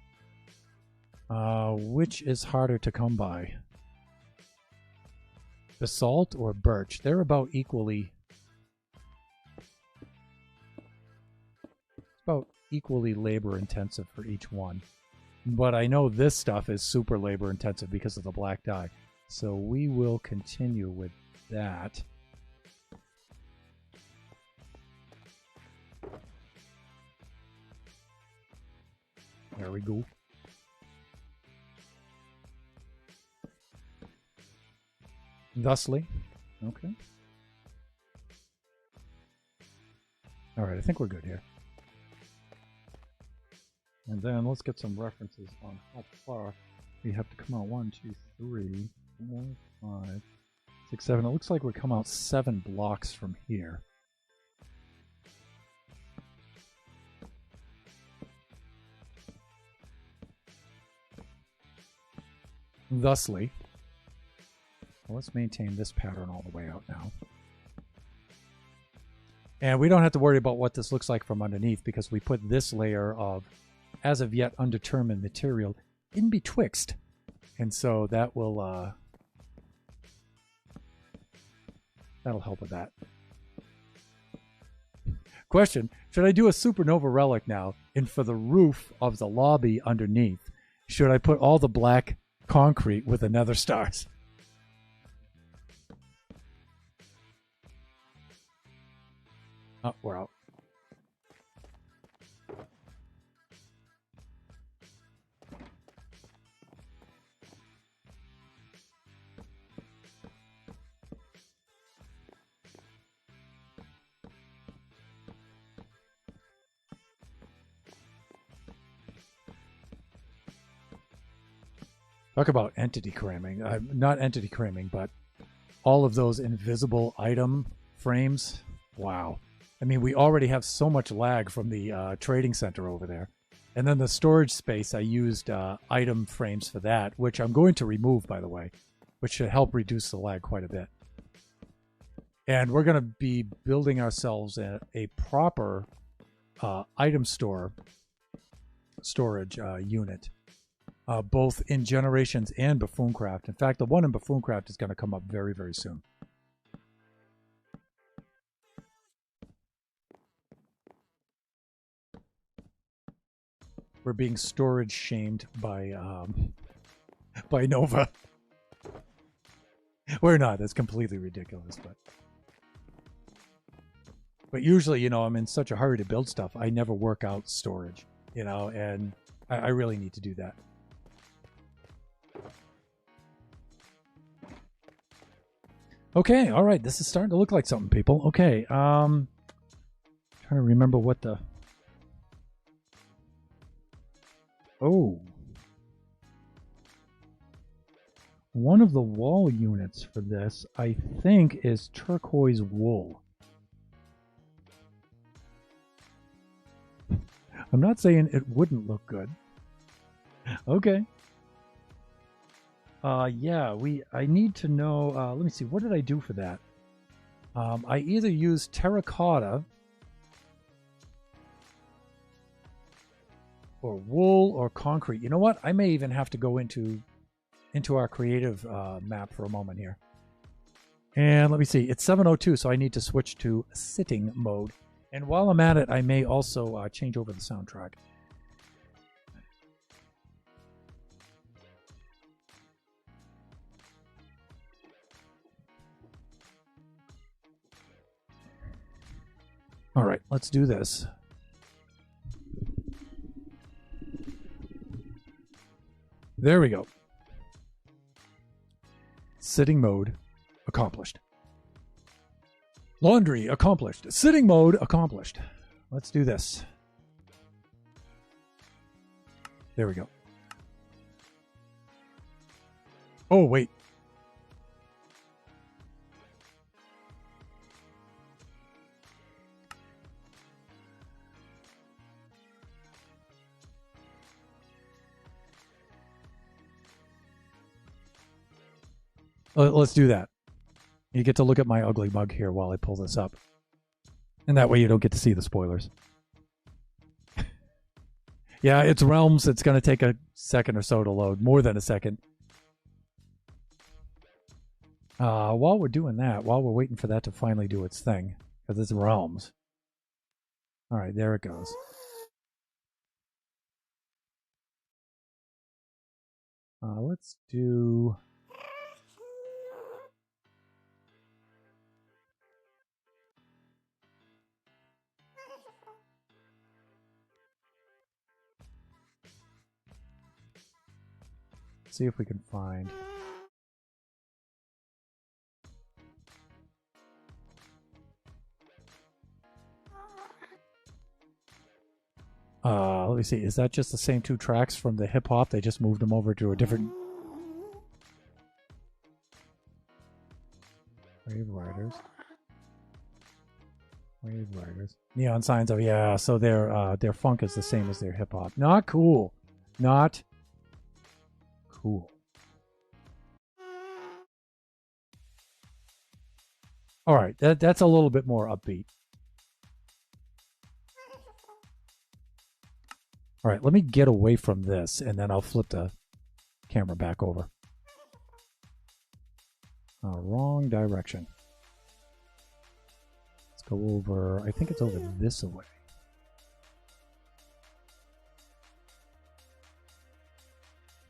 Which is harder to come by? Basalt or birch? They're about equally labor intensive for each one. But I know this stuff is super labor intensive because of the black dye. So we will continue with that. There we go. Thusly. Okay. Alright, I think we're good here. And then let's get some references on how far we have to come out. 1, 2, 3, 4, 5, 6, 7. It looks like we come out 7 blocks from here. Thusly, well, let's maintain this pattern all the way out now. And we don't have to worry about what this looks like from underneath because we put this layer of as of yet undetermined material in betwixt. And so that will that'll help with that. Question, should I do a supernova relic now? And for the roof of the lobby underneath, should I put all the black concrete with the nether stars? Oh, we're out. Talk about entity cramming. Not entity cramming, but all of those invisible item frames. Wow. I mean, we already have so much lag from the trading center over there. And then the storage space, I used item frames for that, which I'm going to remove, by the way, which should help reduce the lag quite a bit. And we're going to be building ourselves a proper item storage unit. Both in Generations and Buffooncraft. In fact, the one in Buffooncraft is going to come up very, very soon. We're being storage shamed by Nova. We're not. That's completely ridiculous. But usually, you know, I'm in such a hurry to build stuff. I never work out storage, you know, and I really need to do that. Okay, all right. This is starting to look like something, people. Okay, trying to remember what the... Oh. One of the wall units for this, I think, is turquoise wool. I'm not saying it wouldn't look good. Okay. Yeah, I need to know, let me see, what did I do for that? I either used terracotta or wool or concrete. You know what? I may even have to go into our creative map for a moment here. And let me see, it's 7:02, so I need to switch to sitting mode. And while I'm at it, I may also change over the soundtrack. All right, let's do this. There we go. Sitting mode accomplished. Laundry accomplished. Sitting mode accomplished. Let's do this. There we go. Oh, wait. Let's do that. You get to look at my ugly mug here while I pull this up. And that way you don't get to see the spoilers. Yeah, it's Realms. It's going to take a second or so to load. More than a second. While we're doing that, while we're waiting for that to finally do its thing, because it's Realms. All right, there it goes. Let's do... see if we can find... let me see. Is that just the same two tracks from the hip hop? They just moved them over to a different... Wave Riders. Wave Riders. Neon Signs. Oh yeah. So their funk is the same as their hip hop. Not cool. Not cool. All right. That's a little bit more upbeat. All right, let me get away from this, and then I'll flip the camera back over. Wrong direction. Let's go over, I think it's over this way.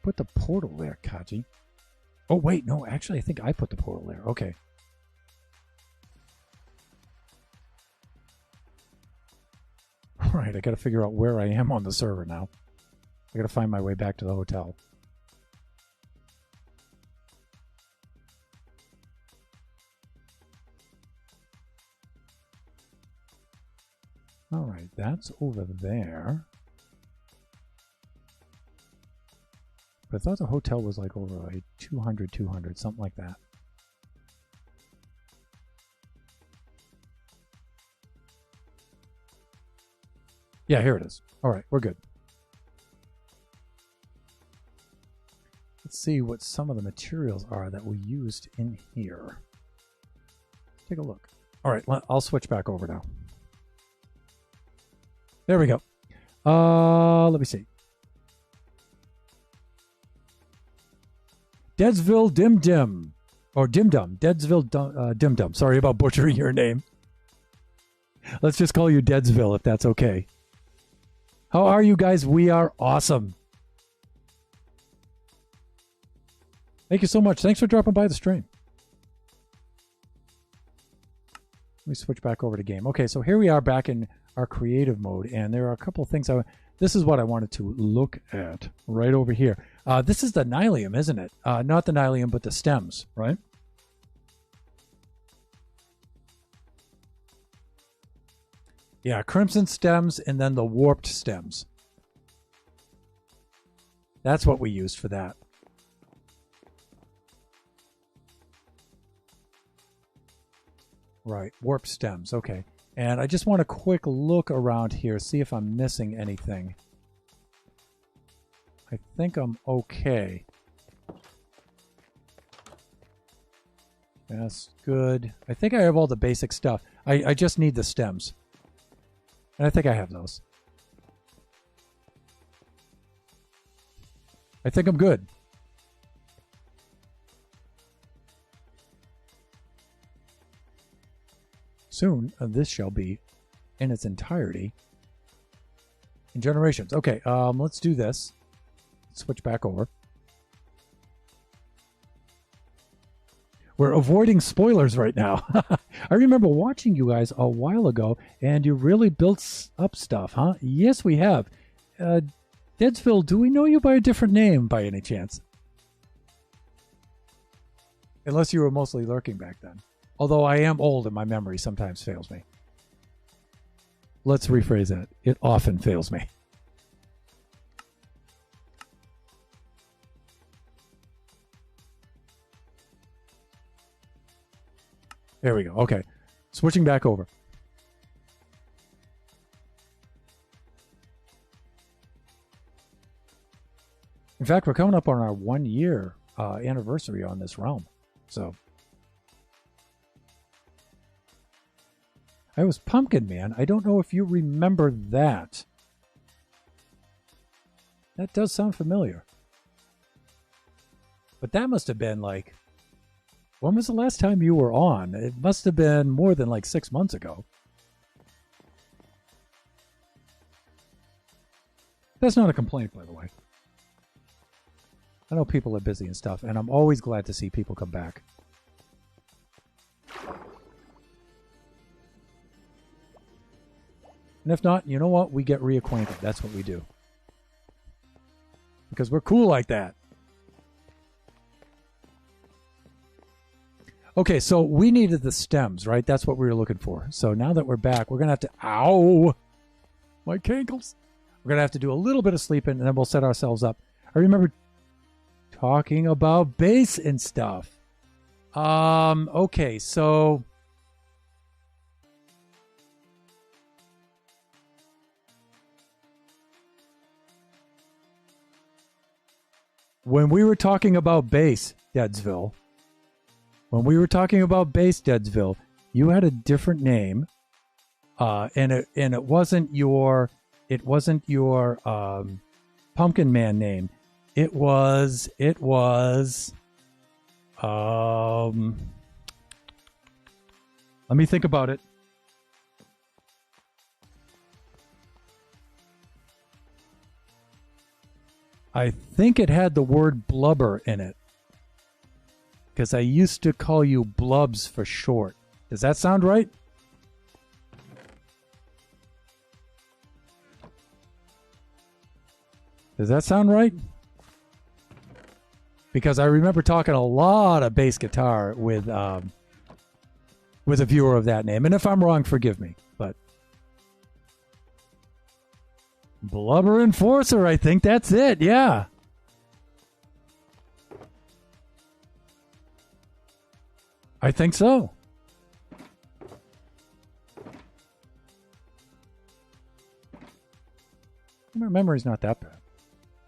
Put the portal there, Kaji. Oh, wait, no, actually, I think I put the portal there. Okay. All right, I got to figure out where I am on the server now. I got to find my way back to the hotel. All right, that's over there. But I thought the hotel was like over like 200, something like that. Yeah, here it is. All right, we're good. Let's see what some of the materials are that we used in here. Take a look. All right, I'll switch back over now. There we go. Let me see. Deadsville Dim Dim. Or Dim Dum. Deadsville Dim Dum. Sorry about butchering your name. Let's just call you Deadsville if that's okay. How are you guys? We are awesome. Thank you so much. Thanks for dropping by the stream. Let me switch back over to game. Okay, so here we are back in our creative mode, and there are a couple of things. This is what I wanted to look at right over here. This is the Nylium, isn't it? Not the Nylium, but the stems, right? Yeah, crimson stems and then the warped stems. That's what we used for that. Right, warped stems. Okay. And I just want a quick look around here, see if I'm missing anything. I think I'm okay. That's good. I think I have all the basic stuff. I just need the stems. And I think I have those. I think I'm good. Soon, this shall be in its entirety in Generations. Okay, let's do this. Let's switch back over. We're avoiding spoilers right now. I remember watching you guys a while ago, and you really built up stuff, huh? Yes, we have. Deadsville, do we know you by a different name by any chance? Unless you were mostly lurking back then. Although I am old and my memory sometimes fails me. Let's rephrase that. It often fails me. There we go. Okay. Switching back over. In fact, we're coming up on our 1 year anniversary on this realm. So I was Pumpkin Man. I don't know if you remember that. That does sound familiar. But that must have been like, when was the last time you were on? It must have been more than like 6 months ago. That's not a complaint, by the way. I know people are busy and stuff, and I'm always glad to see people come back. And if not, you know what? We get reacquainted. That's what we do. Because we're cool like that. Okay, so we needed the stems, right? That's what we were looking for. So now that we're back, we're going to have to... Ow! My cankles. We're going to have to do a little bit of sleeping, and then we'll set ourselves up. I remember talking about base and stuff. Okay, so... when we were talking about base, Deadsville... when we were talking about base, Deadsville, you had a different name, and it wasn't your Pumpkin Man name. It was let me think about it. I think it had the word blubber in it. Because I used to call you Blubs for short. Does that sound right? Does that sound right? Because I remember talking a lot of bass guitar with a viewer of that name. And if I'm wrong, forgive me. But Blubber Enforcer, I think that's it. Yeah. I think so. My memory's not that bad.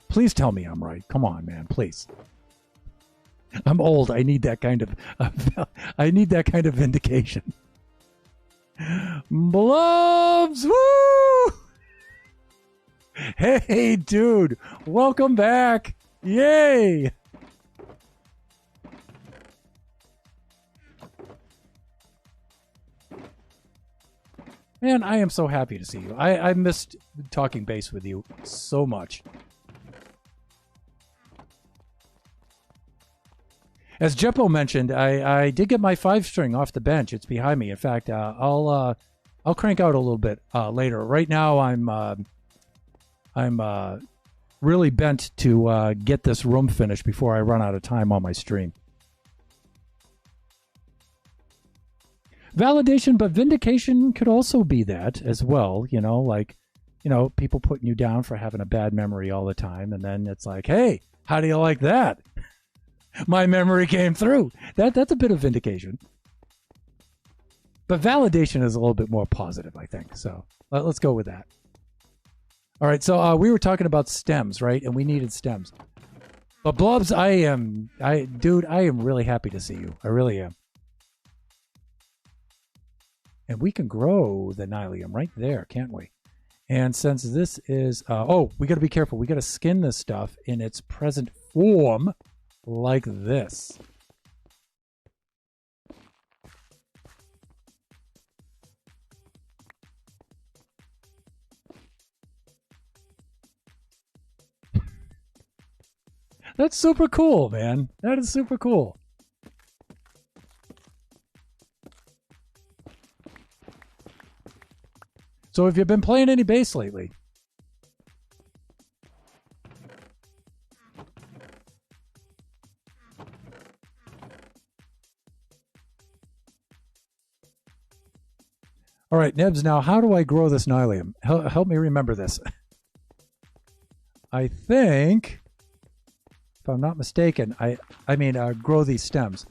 Please tell me I'm right. Come on, man. Please. I'm old. I need that kind of vindication. Blubs! Woo! Hey, dude. Welcome back. Yay! Man, I am so happy to see you. I missed talking bass with you so much. As Jeppo mentioned, I did get my 5-string off the bench. It's behind me. In fact, I'll crank out a little bit later. Right now, I'm really bent to get this room finished before I run out of time on my stream. Validation, but vindication could also be that as well. You know, like, you know, people putting you down for having a bad memory all the time. And then it's like, hey, how do you like that? My memory came through. That's a bit of vindication. But validation is a little bit more positive, I think. So let's go with that. All right. So we were talking about stems, right? And we needed stems. But Blubs, I am really happy to see you. I really am. And we can grow the Nylium right there, can't we? And since this is... we got to be careful. We got to skin this stuff in its present form like this. That's super cool, man. That is super cool. So have you been playing any bass lately? All right, Nebs, now how do I grow this Nylium? Help me remember this. I think, if I'm not mistaken, I mean grow these stems.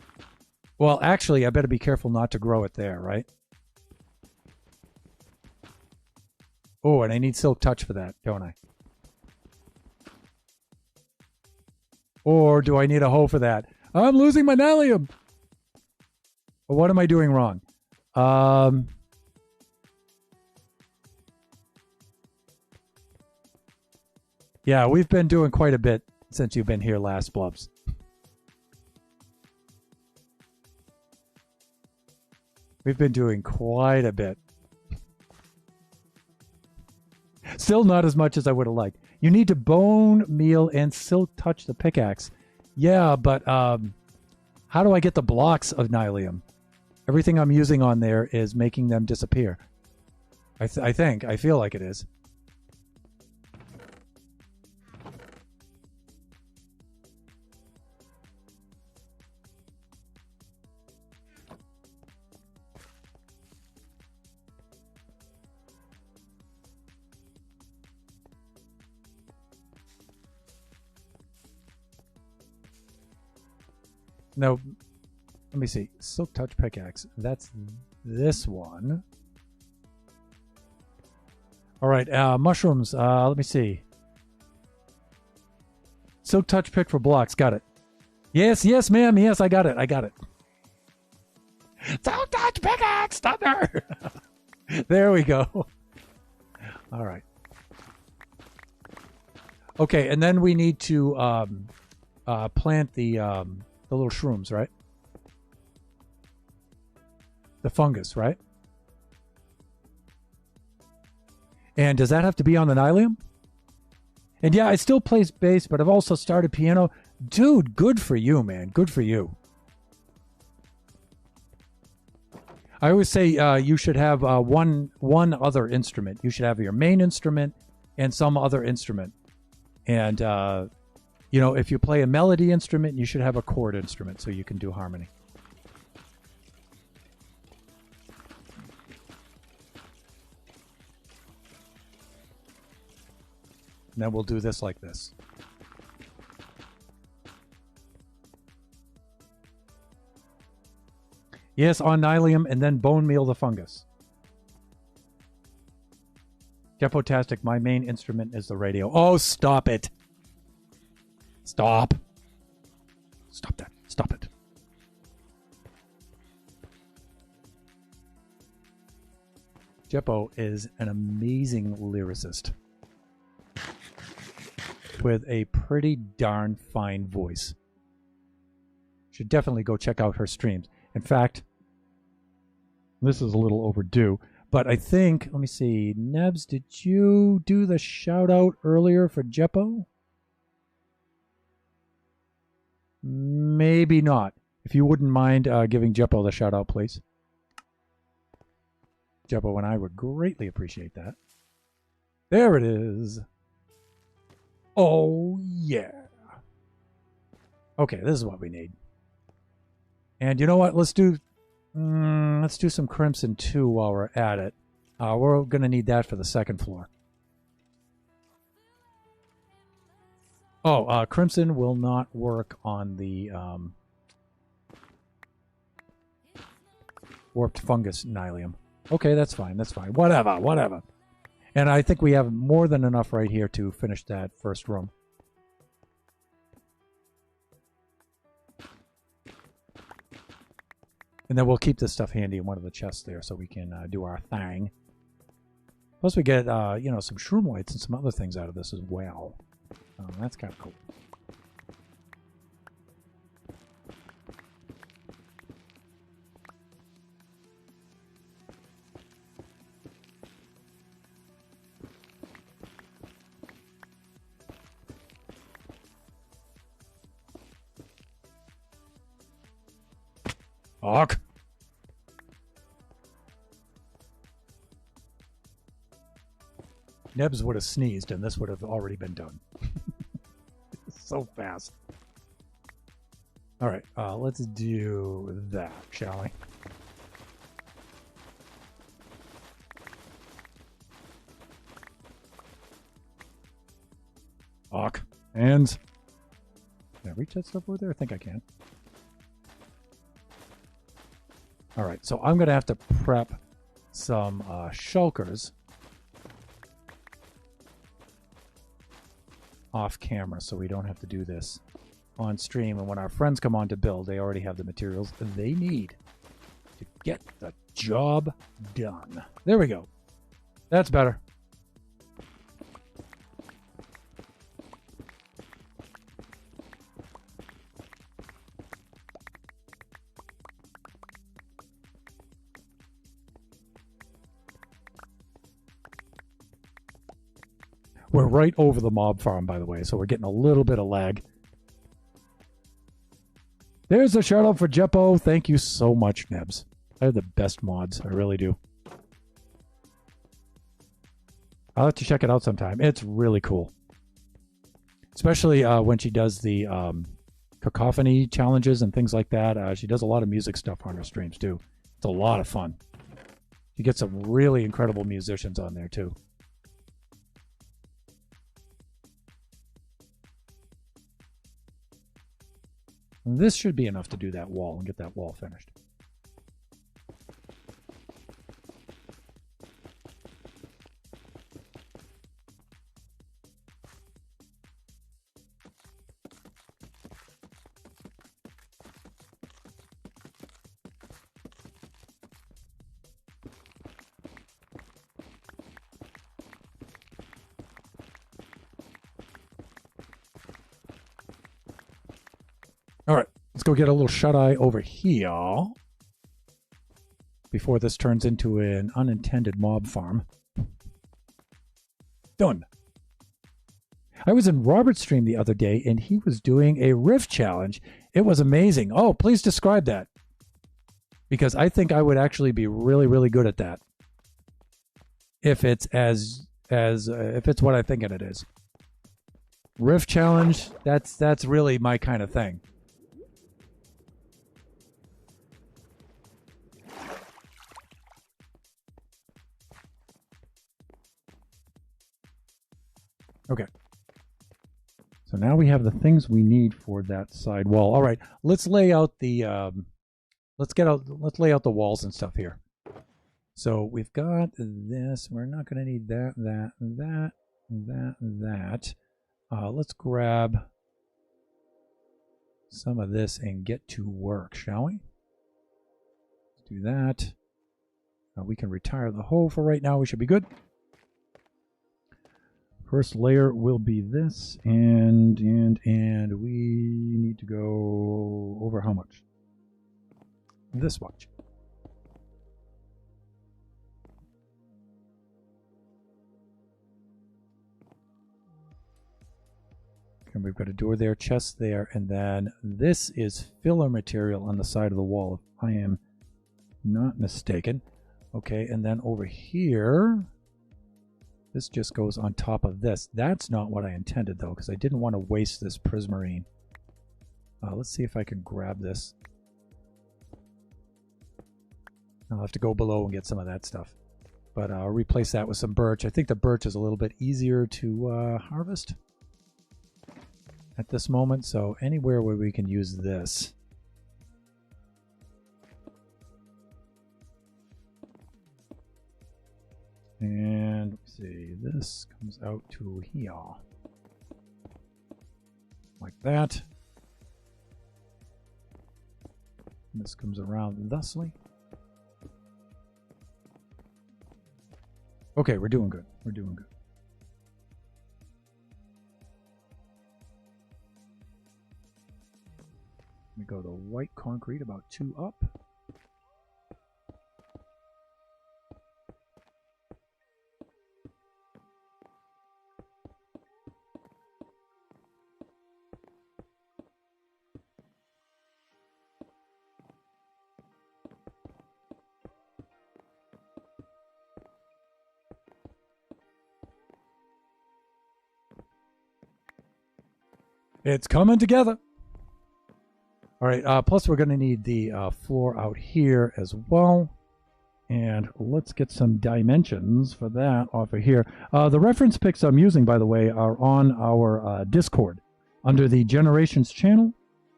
Well, actually, I better be careful not to grow it there, right? Oh, and I need Silk Touch for that, don't I? Or do I need a hoe for that? I'm losing my Nylium. Well, what am I doing wrong? Yeah, we've been doing quite a bit since you've been here last, Blubs. We've been doing quite a bit. Still not as much as I would have liked. You need to bone meal and Silk Touch the pickaxe. Yeah, but how do I get the blocks of Nylium? Everything I'm using on there is making them disappear. I feel like it is. No, let me see. Silk Touch pickaxe. That's this one. All right, mushrooms. Let me see. Silk Touch pick for blocks. Got it. Yes, yes, ma'am. Yes, I got it. I got it. Silk Touch pickaxe, Thunder. There we go. All right. Okay, and then we need to plant the little shrooms, right? The fungus, right? And does that have to be on the Nylium? And yeah, I still play bass, but I've also started piano. Dude, good for you, man. Good for you. I always say you should have one other instrument. You should have your main instrument and some other instrument. And you know, if you play a melody instrument, you should have a chord instrument so you can do harmony. And then we'll do this like this. Yes, on Nylium, and then bone meal the fungus. Jepotastic, my main instrument is the radio. Oh, stop it. Stop. Stop that. Stop it. Jeppo is an amazing lyricist with a pretty darn fine voice. Should definitely go check out her streams. In fact, this is a little overdue, but I think, let me see, Nebs, did you do the shout out earlier for Jeppo? Maybe not. If you wouldn't mind giving Jeppo the shout out, please. Jeppo and I would greatly appreciate that. There it is. Oh, yeah. Okay, this is what we need. And you know what? Let's do some Crimson 2 while we're at it. We're going to need that for the second floor. Oh, Crimson will not work on the warped fungus Nylium. Okay, that's fine. That's fine. Whatever. And I think we have more than enough right here to finish that first room. And then we'll keep this stuff handy in one of the chests there so we can do our thing. Plus we get, you know, some shroom lights and some other things out of this as well. That's kind of cool. Fuck. Nebs would have sneezed, and this would have already been done. So fast. All right, let's do that, shall we? Hawk. Hands. Can I reach that stuff over there? I think I can. All right, so I'm going to have to prep some shulkers off camera so we don't have to do this on stream. And when our friends come on to build, they already have the materials they need to get the job done. There we go. That's better. We're right over the mob farm, by the way, so we're getting a little bit of lag. There's a shout out for Jeppo. Thank you so much, Nebs. I have the best mods. I really do. I'll have to check it out sometime. It's really cool. Especially when she does the cacophony challenges and things like that. She does a lot of music stuff on her streams, too. It's a lot of fun. She gets some really incredible musicians on there, too. This should be enough to do that wall and get that wall finished. All right, let's go get a little shut-eye over here before this turns into an unintended mob farm. Done. I was in Robert's stream the other day, and he was doing a riff challenge. It was amazing. Oh, please describe that. Because I think I would actually be really, really good at that. If it's if it's what I think it is. Riff challenge, that's really my kind of thing. Okay. So now we have the things we need for that side wall. All right, let's lay out the let's lay out the walls and stuff here. So we've got this. We're not going to need that. Let's grab some of this and get to work, shall we? Let's do that. We can retire the hoe for right now. We should be good. First layer will be this, and we need to go over how much? This much. And we've got a door there, chest there, and then this is filler material on the side of the wall, if I am not mistaken. Okay, and then over here, this just goes on top of this. That's not what I intended, though, because I didn't want to waste this prismarine. Let's see if I can grab this. I'll have to go below and get some of that stuff. But I'll replace that with some birch. I think the birch is a little bit easier to harvest at this moment. So anywhere where we can use this. And let's see, this comes out to here. Like that. And this comes around thusly. Okay, we're doing good. We're doing good. We go to white concrete, about 2 up. It's coming together. All right, plus we're going to need the floor out here as well. And let's get some dimensions for that off of here. The reference pics I'm using, by the way, are on our Discord under the Generations channel.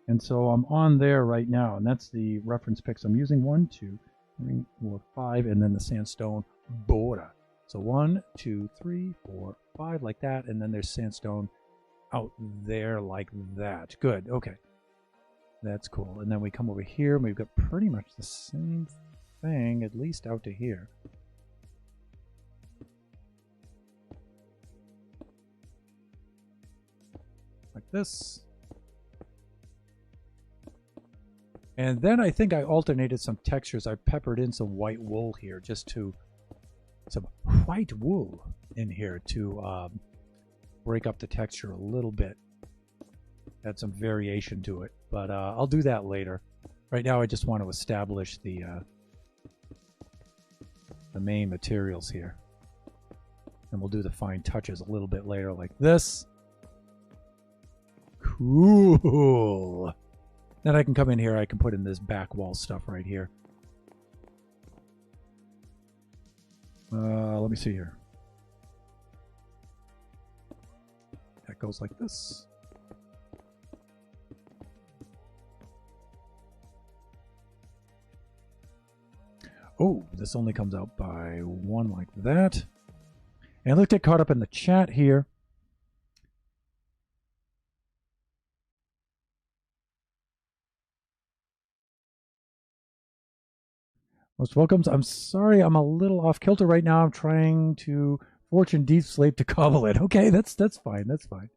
And so I'm on there right now. And that's the reference pics I'm using. 1, 2, 3, 4, 5, and then the sandstone border. So 1, 2, 3, 4, 5, like that. And then there's sandstone out there like that. Good. Okay. That's cool. And then we come over here and we've got pretty much the same thing, at least out to here. Like this. And then I think I alternated some textures. I peppered in some white wool here just to... some white wool in here to break up the texture a little bit. Add some variation to it. But I'll do that later. Right now I just want to establish the main materials here. And we'll do the fine touches a little bit later like this. Cool. Then I can come in here, I can put in this back wall stuff right here. Let me see here. That goes like this. Oh, this only comes out by 1 like that. And let's get caught up in the chat here. Most welcomes. I'm sorry, I'm a little off kilter right now. I'm trying to Fortune Deep Sleep to cobble it. Okay, that's fine. That's fine.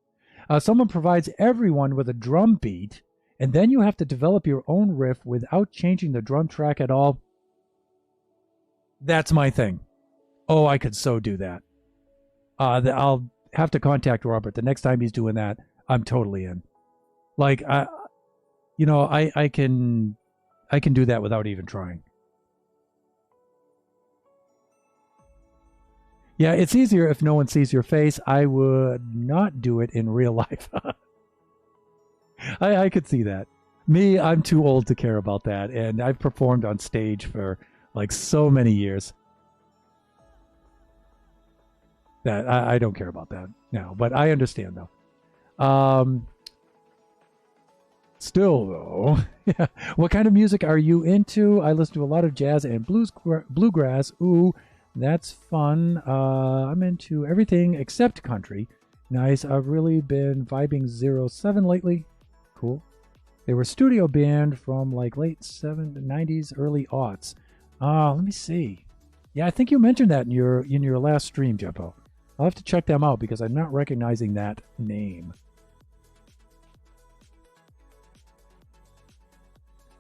Someone provides everyone with a drum beat, and then you have to develop your own riff without changing the drum track at all. That's my thing. Oh, I could so do that. I'll have to contact Robert. The next time he's doing that, I'm totally in. Like, I can do that without even trying. Yeah, it's easier if no one sees your face. I would not do it in real life. I could see that. Me, I'm too old to care about that, and I've performed on stage for like so many years that I don't care about that now, but I understand though. Still though, yeah. What kind of music are you into? I listen to a lot of jazz and bluegrass. Ooh, that's fun. I'm into everything except country. Nice. I've really been vibing 07 lately. Cool. They were a studio band from like late 90s, early aughts. Let me see. Yeah, I think you mentioned that in your last stream, Jeppo. I'll have to check them out because I'm not recognizing that name.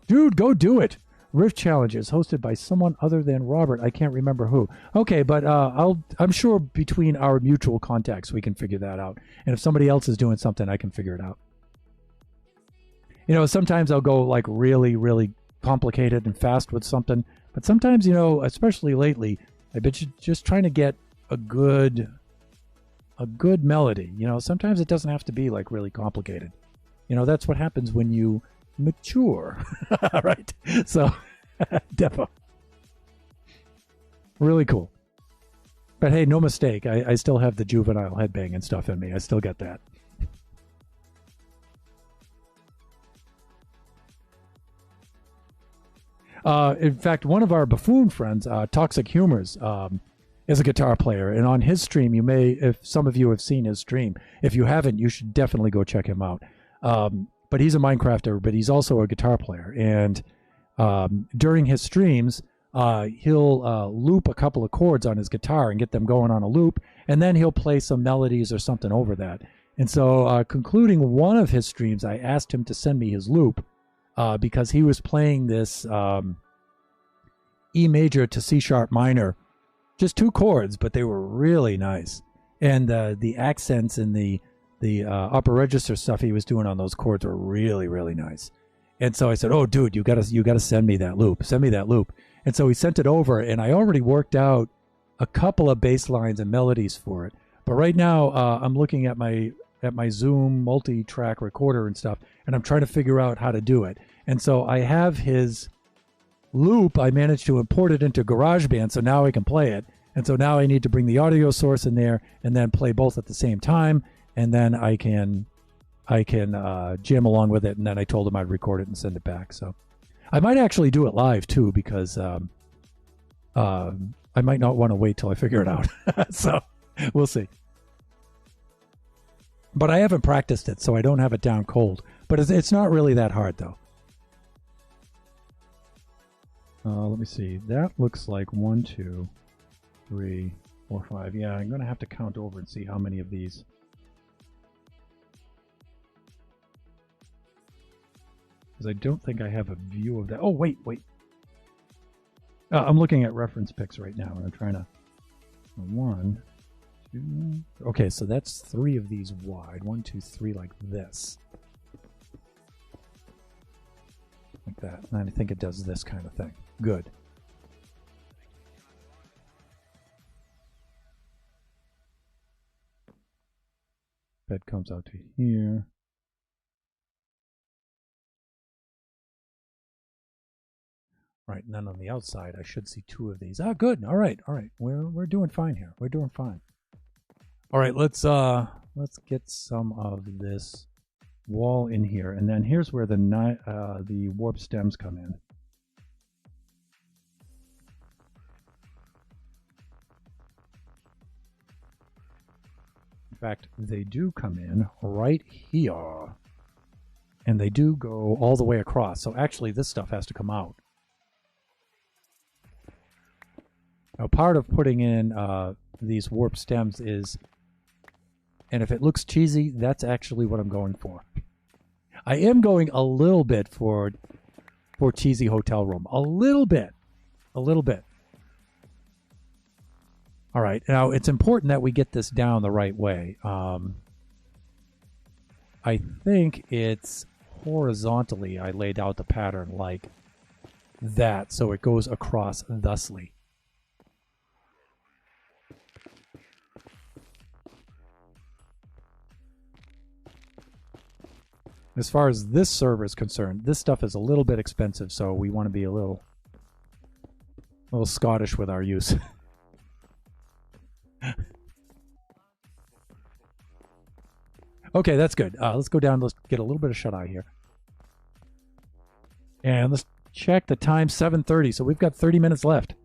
Dude, go do it. Riff Challenges hosted by someone other than Robert. I can't remember who. Okay, but I'm sure between our mutual contacts we can figure that out. And if somebody else is doing something, I can figure it out. You know, sometimes I'll go like really, really complicated and fast with something. But sometimes, you know, especially lately, I've been just trying to get a good melody. You know, sometimes it doesn't have to be like really complicated. You know, that's what happens when you mature. Right? So, Depo. Really cool. But hey, no mistake. I still have the juvenile headbang and stuff in me. I still get that. In fact, one of our buffoon friends, Toxic Humors, is a guitar player. And on his stream, you may, if some of you have seen his stream, if you haven't, you should definitely go check him out. But he's a Minecrafter, but he's also a guitar player. And during his streams, he'll loop a couple of chords on his guitar and get them going on a loop. And then he'll play some melodies or something over that. And so concluding one of his streams, I asked him to send me his loop. Because he was playing this E major to C sharp minor, just 2 chords, but they were really nice. And the accents and the upper register stuff he was doing on those chords were really, really nice. And so I said, "Oh, dude, you gotta send me that loop. Send me that loop." And so he sent it over, and I already worked out a couple of bass lines and melodies for it. But right now, I'm looking at my at my Zoom multi-track recorder and stuff, and I'm trying to figure out how to do it. And so I have his loop. I managed to import it into GarageBand, so now I can play it. And so now I need to bring the audio source in there and then play both at the same time, and then I can jam along with it. And then I told him I'd record it and send it back. So I might actually do it live too, because I might not want to wait till I figure it out. So we'll see. But I haven't practiced it, so I don't have it down cold. But it's not really that hard, though. Let me see. That looks like 1, 2, 3, 4, 5. Yeah, I'm going to have to count over and see how many of these. Because I don't think I have a view of that. Oh, wait. I'm looking at reference pics right now, and I'm trying to... 1, 2... Okay, so that's 3 of these wide. 1, 2, 3 like this. Like that. And I think it does this kind of thing. Good. Bed comes out to here. Right, and then on the outside, I should see 2 of these. Ah, good. All right. We're doing fine here. We're doing fine. All right, let's get some of this wall in here, and then here's where the warp stems come in. In fact, they do come in right here, and they do go all the way across. So actually, this stuff has to come out. Now, part of putting in these warp stems is, and if it looks cheesy, that's actually what I'm going for. I am going a little bit for cheesy hotel room. A little bit. All right. Now, it's important that we get this down the right way. I think it's horizontally I laid out the pattern like that, so it goes across thusly. As far as this server is concerned, this stuff is a little bit expensive, so we want to be a little Scottish with our use. Okay, that's good. Let's go down. Let's get a little bit of shut-eye here. And let's check the time, 7:30. So we've got 30 minutes left.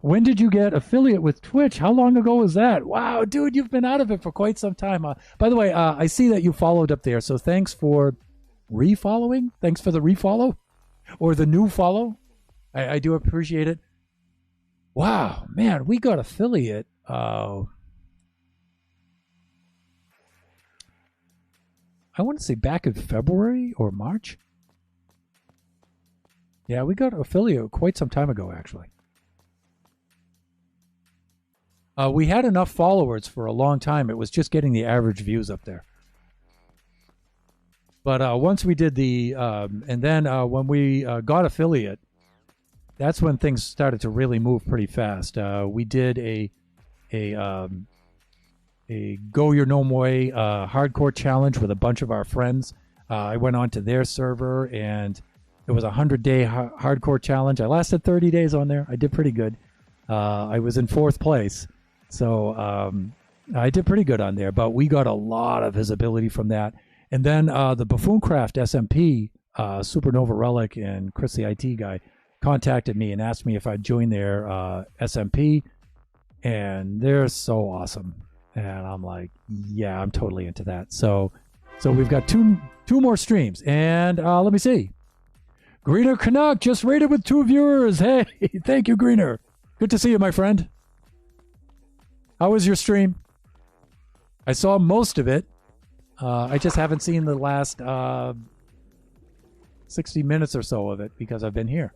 When did you get affiliate with Twitch? How long ago was that? Wow, dude, you've been out of it for quite some time. By the way, I see that you followed up there, so thanks for refollowing. Thanks for the refollow or the new follow. I do appreciate it. Wow, man, we got affiliate. I want to say back in February or March. Yeah, we got affiliate quite some time ago, actually. We had enough followers for a long time. It was just getting the average views up there. But once we did the, and then when we got affiliate, that's when things started to really move pretty fast. We did a Go Your Gnome Way hardcore challenge with a bunch of our friends. I went on to their server, and it was a 100-day hardcore challenge. I lasted 30 days on there. I did pretty good. I was in 4th place. So I did pretty good on there, but we got a lot of visibility from that. And then the Buffooncraft SMP, Supernova Relic, and Chris the IT guy contacted me and asked me if I'd join their SMP, and they're so awesome. And I'm like, yeah, I'm totally into that. So we've got two more streams, and let me see. Greener Canuck just rated with 2 viewers. Hey, thank you, Greener. Good to see you, my friend. How was your stream? I saw most of it. I just haven't seen the last 60 minutes or so of it because I've been here.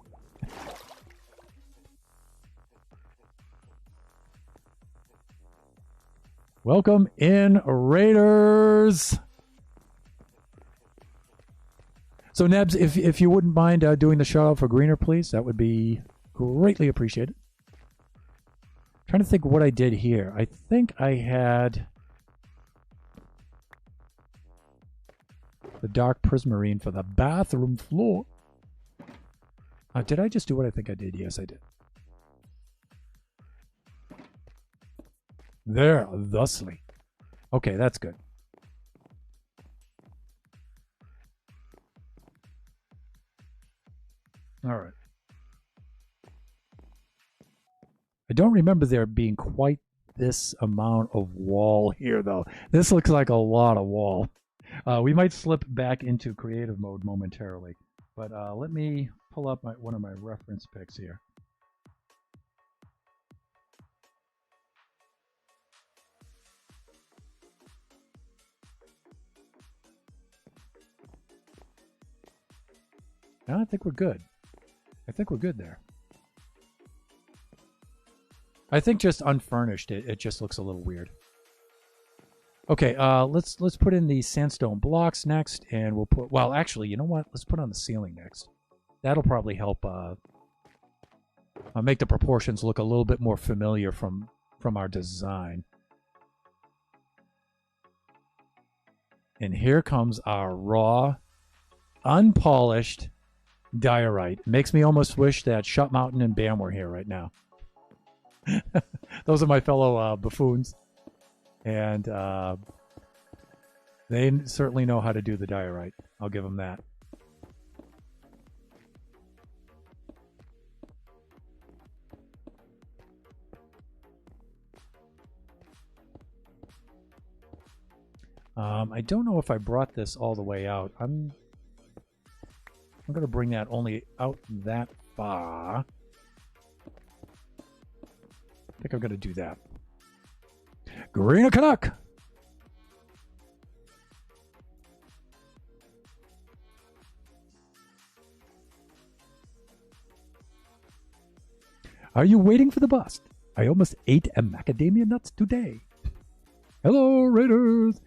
Welcome in, Raiders. So, Nebs, if you wouldn't mind doing the shout out for Greener, please, that would be greatly appreciated. Trying to think what I did here. I think I had the dark prismarine for the bathroom floor. Did I just do what I think I did? Yes, I did. There, thusly. Okay, that's good. All right. I don't remember there being quite this amount of wall here, though. This looks like a lot of wall. We might slip back into creative mode momentarily, but let me pull up one of my reference pics here. Now I think we're good. I think we're good there. I think just unfurnished, it just looks a little weird. Okay, let's put in the sandstone blocks next, and we'll put. Well, actually, you know what? Let's put on the ceiling next. That'll probably help make the proportions look a little bit more familiar from our design. And here comes our raw, unpolished diorite. Makes me almost wish that Shut Mountain and Bam were here right now. Those are my fellow buffoons, and they certainly know how to do the diorite. I'll give them that. I don't know if I brought this all the way out. I'm going to bring that only out that far. I think I'm going to do that. Greener Canuck! Are you waiting for the bust? I almost ate a macadamia nuts today. Hello, Raiders!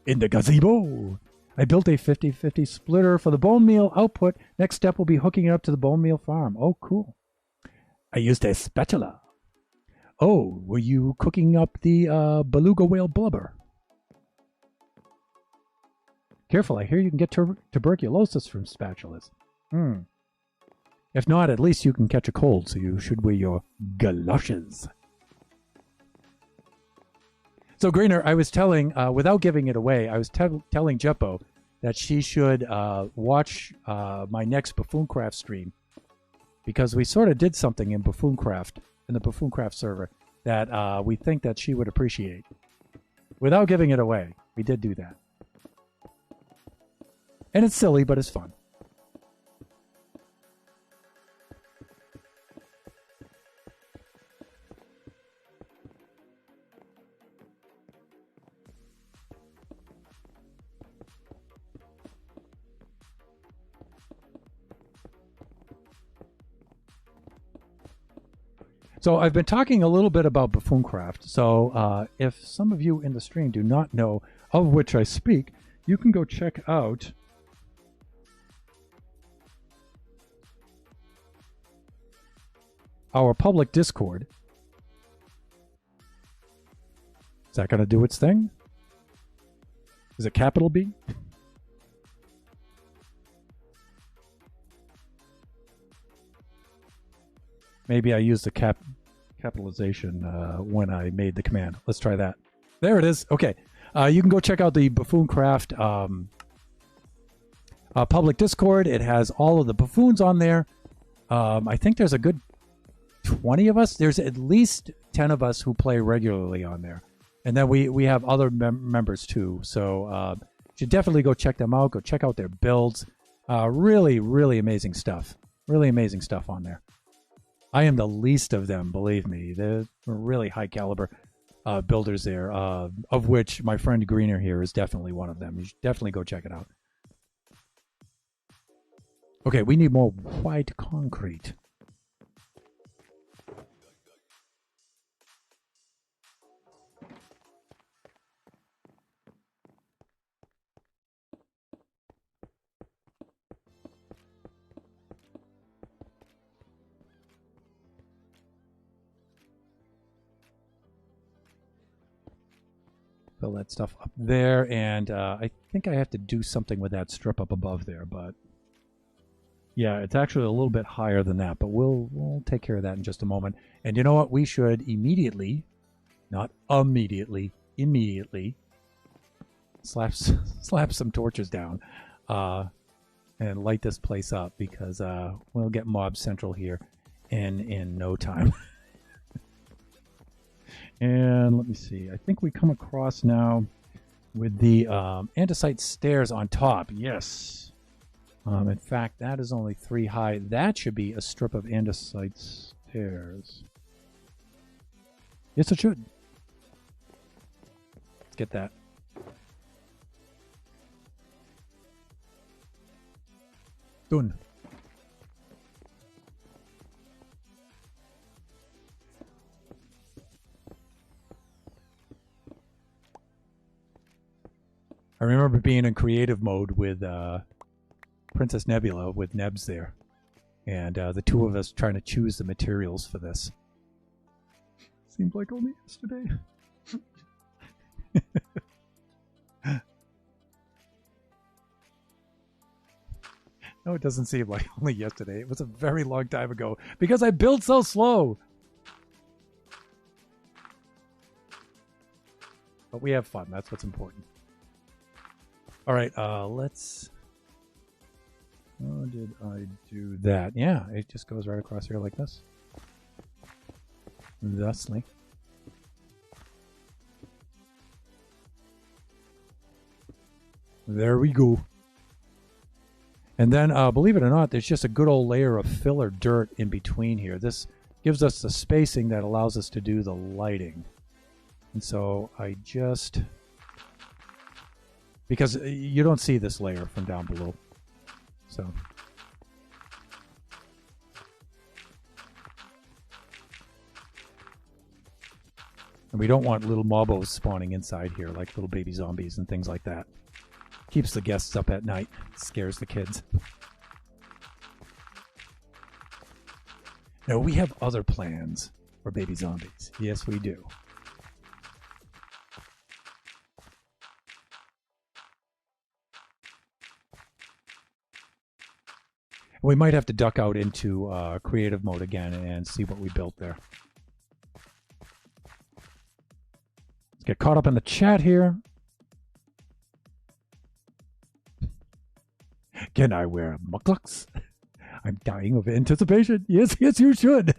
In the gazebo! I built a 50-50 splitter for the bone meal output. Next step will be hooking it up to the bone meal farm. Oh, cool. I used a spatula. Oh, were you cooking up the beluga whale blubber? Careful, I hear you can get tuberculosis from spatulas. If not, at least you can catch a cold, so you should wear your galoshes. So, Greener, I was telling, without giving it away, I was telling Jeppo that she should watch my next Buffooncraft stream, because we sort of did something in Buffooncraft, in the Buffooncraft server, that we think that she would appreciate. Without giving it away, we did do that. And it's silly, but it's fun. So I've been talking a little bit about Buffooncraft. So if some of you in the stream do not know of which I speak, you can go check out our public Discord. Is that going to do its thing? Is it capital B? Maybe I used the capitalization when I made the command. Let's try that. There it is. Okay. You can go check out the Buffooncraft public Discord. It has all of the buffoons on there. I think there's a good 20 of us. There's at least 10 of us who play regularly on there. And then we have other members too. So you should definitely go check them out. Go check out their builds. Really, really amazing stuff. Really amazing stuff on there. I am the least of them, believe me. They're really high caliber builders there, of which my friend Greener here is definitely one of them. You should definitely go check it out. Okay, we need more white concrete. Build that stuff up there, and I think I have to do something with that strip up above there, but yeah, it's actually a little bit higher than that, but we'll take care of that in just a moment. And you know what? We should immediately, not immediately, immediately slap some torches down and light this place up, because we'll get Mob Central here in no time. And let me see. I think we come across now with the andesite stairs on top. Yes. In fact, that is only 3 high. That should be a strip of andesite stairs. Yes, it should. Let's get that. Done. I remember being in creative mode with Princess Nebula, with Nebs there, and the two of us trying to choose the materials for this. Seems like only yesterday. No, it doesn't seem like only yesterday. It was a very long time ago, because I build so slow. But we have fun. That's what's important. All right, let's... How did I do that? Yeah, it just goes right across here like this. Thusly. There we go. And then, believe it or not, there's just a good old layer of filler dirt in between here. This gives us the spacing that allows us to do the lighting. And so I just... Because you don't see this layer from down below. So... And we don't want little mobos spawning inside here, like little baby zombies and things like that. Keeps the guests up at night. Scares the kids. No, we have other plans for baby zombies. Yes, we do. We might have to duck out into creative mode again and see what we built there. Let's get caught up in the chat here. Can I wear mukluks? I'm dying of anticipation. Yes, yes, you should.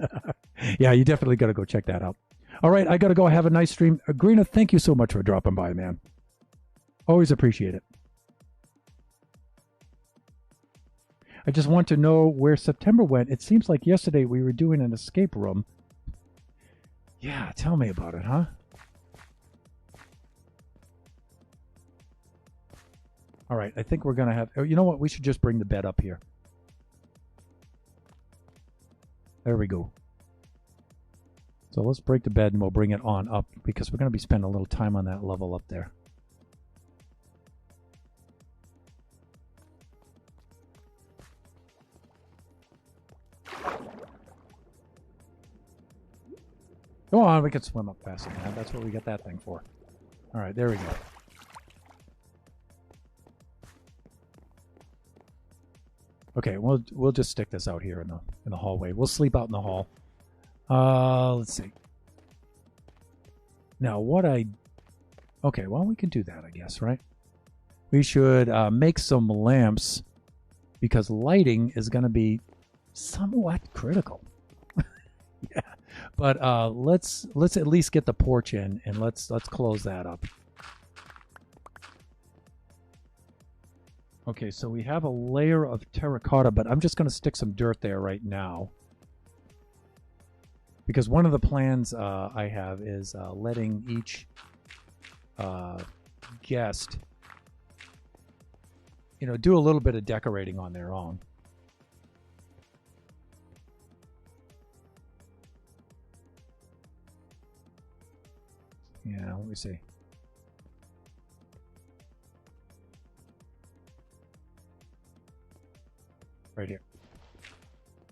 Yeah, you definitely got to go check that out. All right, I got to go have a nice stream. Greena, thank you so much for dropping by, man. Always appreciate it. I just want to know where September went. It seems like yesterday we were doing an escape room. Yeah, tell me about it, huh? All right, I think we're going to have... Oh, you know what? We should just bring the bed up here. There we go. So let's break the bed and we'll bring it on up, because we're going to be spending a little time on that level up there. Go on, we can swim up faster than that. That's what we got that thing for. All right, there we go. Okay, we'll just stick this out here in the hallway. We'll sleep out in the hall. Let's see. Now, okay, well, we can do that, I guess, right? We should make some lamps, because lighting is going to be somewhat critical. Yeah, but let's at least get the porch in, and let's close that up. Okay, so we have a layer of terracotta, but I'm just going to stick some dirt there right now. Because one of the plans I have is letting each guest, do a little bit of decorating on their own. Yeah, let me see. Right here.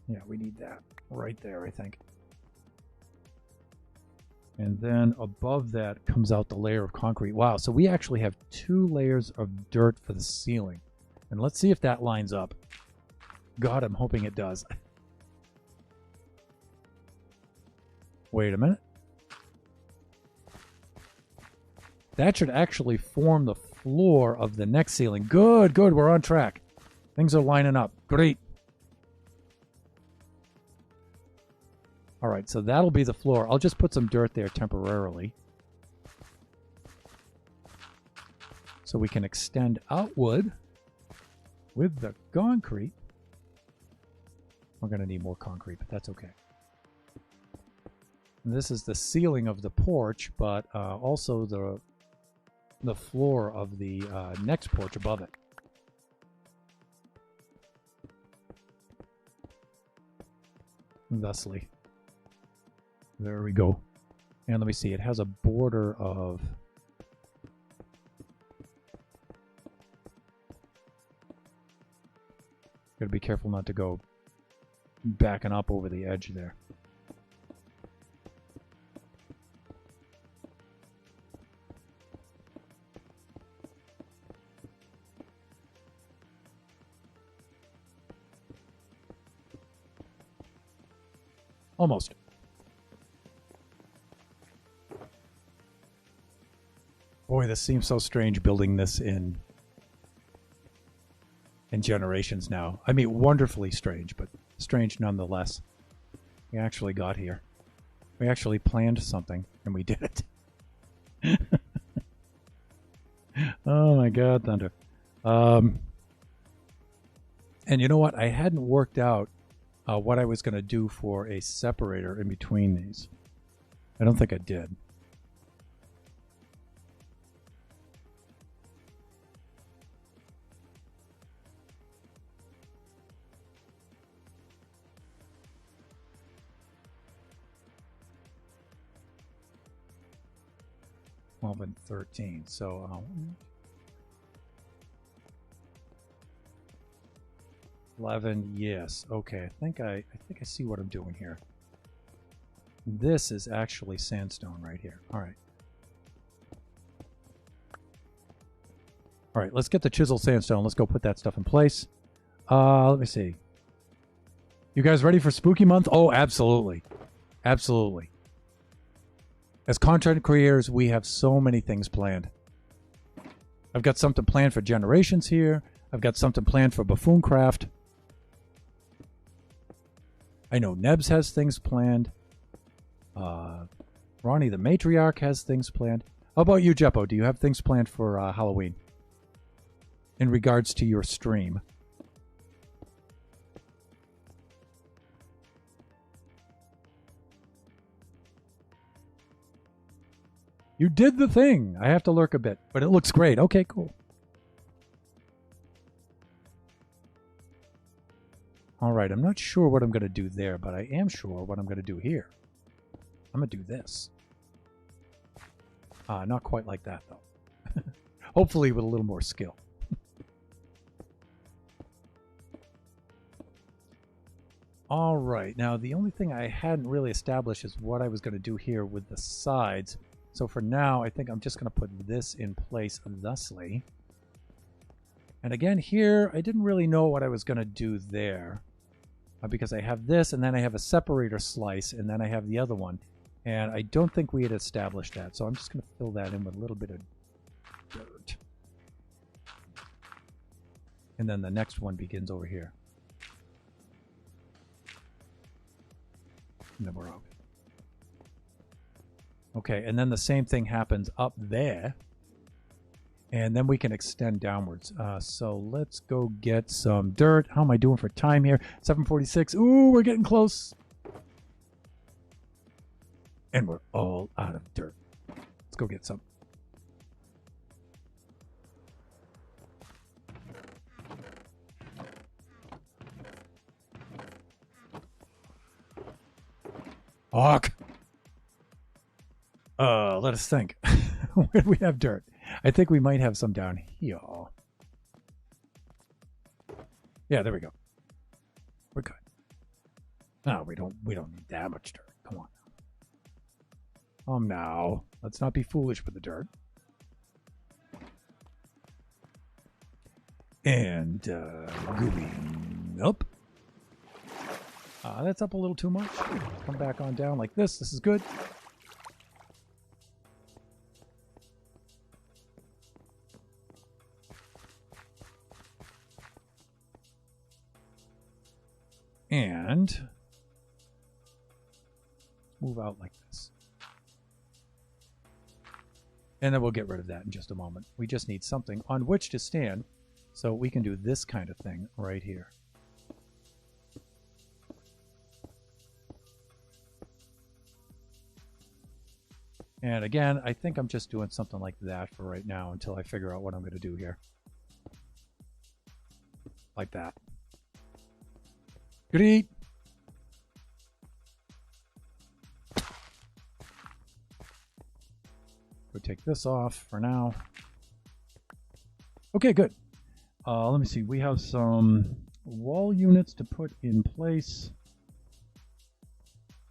Yeah, we need that right there, I think. And then above that comes out the layer of concrete. Wow, so we actually have 2 layers of dirt for the ceiling. And let's see if that lines up. God, I'm hoping it does. Wait a minute. That should actually form the floor of the next ceiling. Good, good, we're on track. Things are lining up. Great. All right, so that'll be the floor. I'll just put some dirt there temporarily, so we can extend outward with the concrete. We're going to need more concrete, but that's okay. And this is the ceiling of the porch, but also the floor of the next porch above it. Thusly. There we go. And let me see, it has a border of... Gotta be careful not to go backing up over the edge there. Almost. Boy, this seems so strange building this in Generations now. I mean, wonderfully strange, but strange nonetheless. We actually got here. We actually planned something, and we did it. Oh my God, Thunder. And you know what? I hadn't worked out what I was going to do for a separator in between these. I don't think I did. And 13. So 11. Yes. Okay. I think I see what I'm doing here. This is actually sandstone right here. All right. All right. Let's get the chiseled sandstone. Let's go put that stuff in place. Let me see. You guys ready for Spooky Month? Oh, absolutely. Absolutely. As content creators, we have so many things planned. I've got something planned for Generations here. I've got something planned for Buffooncraft. I know Nebs has things planned. Ronnie the Matriarch has things planned. How about you, Jeppo? Do you have things planned for Halloween? In regards to your stream? You did the thing. I have to lurk a bit, but it looks great. Okay, cool. All right, I'm not sure what I'm going to do there, but I am sure what I'm going to do here. I'm going to do this. Not quite like that, though. Hopefully with a little more skill. All right, now the only thing I hadn't really established is what I was going to do here with the sides. So for now, I think I'm just going to put this in place thusly. And again, here, I didn't really know what I was going to do there. Because I have this, and then I have a separator slice, and then I have the other one. And I don't think we had established that. So I'm just going to fill that in with a little bit of dirt. And then the next one begins over here. And then we're out. Okay, and then the same thing happens up there. And then we can extend downwards. So let's go get some dirt. How am I doing for time here? 7:46. Ooh, we're getting close. And we're all out of dirt. Let's go get some. Hawk. Let us think. Where do we have dirt? I think we might have some down here. Yeah, there we go. We're good. No, we don't need that much dirt. Come on. Now. Let's not be foolish with the dirt. And going up. That's up a little too much. Come back on down like this. This is good. And move out like this. And then we'll get rid of that in just a moment. We just need something on which to stand, so we can do this kind of thing right here. And again, I think I'm just doing something like that for right now until I figure out what I'm going to do here. Like that. Great. Go take this off for now. Okay, good. Let me see. We have some wall units to put in place.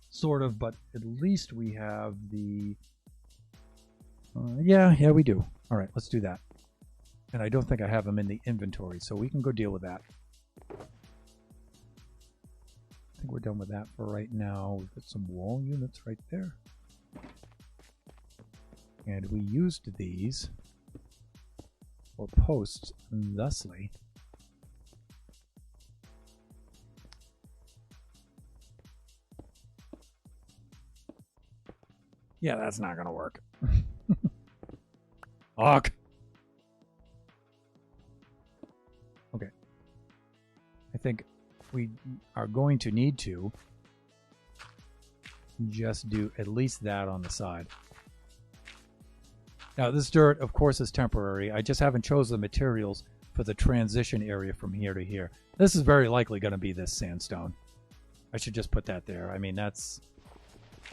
Sort of, but at least we have the... yeah, we do. All right, let's do that. And I don't think I have them in the inventory, so we can go deal with that. I think we're done with that for right now. We've got some wall units right there. And we used these for posts thusly. Yeah, that's not going to work. Fuck. Okay. I think we are going to need to just do at least that on the side. Now, this dirt, of course, is temporary. I just haven't chosen the materials for the transition area from here to here. This is very likely going to be this sandstone. I should just put that there. I mean, I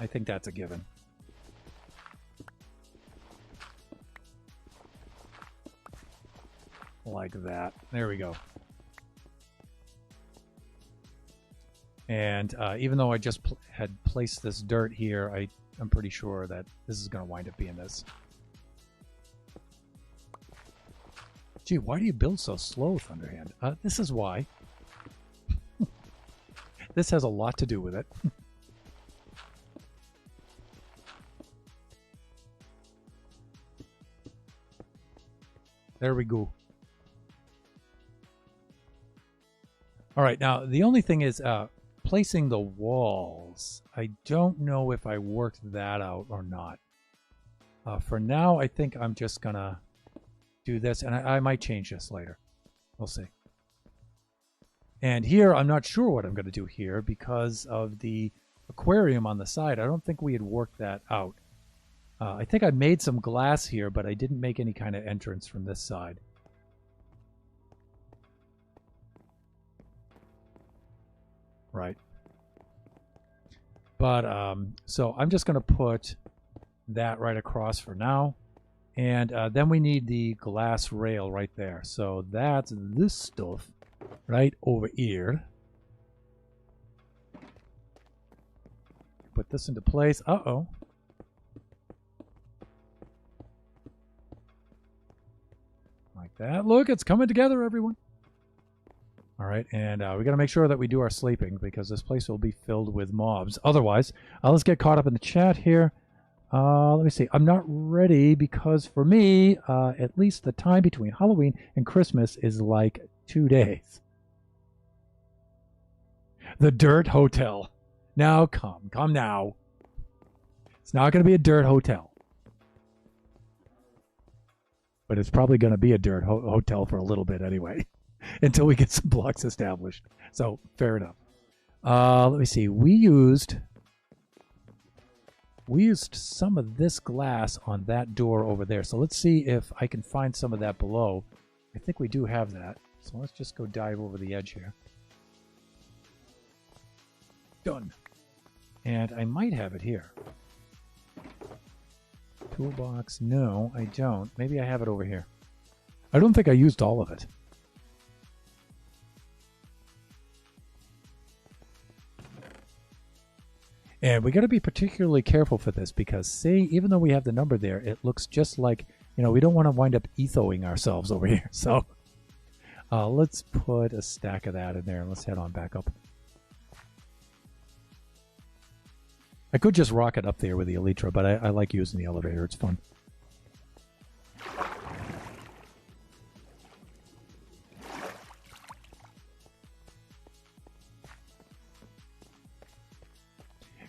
think that's a given. Like that. There we go. And even though I just had placed this dirt here, I'm pretty sure that this is going to wind up being this. Gee, why do you build so slow, Thunderhand? This is why. This has a lot to do with it. There we go. All right, now the only thing is placing the walls. I don't know if I worked that out or not. For now, I think I'm just going to do this, and I might change this later. We'll see. And here, I'm not sure what I'm going to do here because of the aquarium on the side. I don't think we had worked that out. I think I made some glass here, but I didn't make any kind of entrance from this side. Right. But, so I'm just going to put that right across for now. And then we need the glass rail right there. So that's this stuff right over here. Put this into place. Uh-oh. Like that. Look, it's coming together, everyone. All right, and we got to make sure that we do our sleeping because this place will be filled with mobs. Otherwise, let's get caught up in the chat here. Let me see. I'm not ready because for me, at least the time between Halloween and Christmas is like 2 days. The Dirt Hotel. Now come now. It's not going to be a dirt hotel. But it's probably going to be a dirt hotel for a little bit anyway. Until we get some blocks established. So, fair enough. Let me see. We used some of this glass on that door over there. So let's see if I can find some of that below. I think we do have that. So let's just go dive over the edge here. Done. And I might have it here. Toolbox. No, I don't. Maybe I have it over here. I don't think I used all of it. And we got to be particularly careful for this because, see, even though we have the number there, it looks just like, we don't want to wind up ethoing ourselves over here. So let's put a stack of that in there and let's head on back up. I could just rocket up there with the Elytra, but I like using the elevator. It's fun.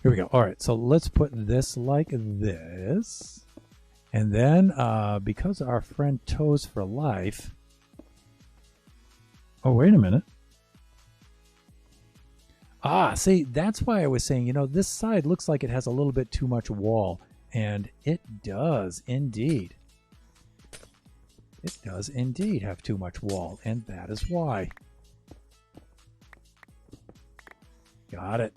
Here we go. All right, so let's put this like this. And then, because our friend Toes for Life... Oh, wait a minute. Ah, see, that's why I was saying, this side looks like it has a little bit too much wall. And it does, indeed. It does indeed have too much wall, and that is why. Got it.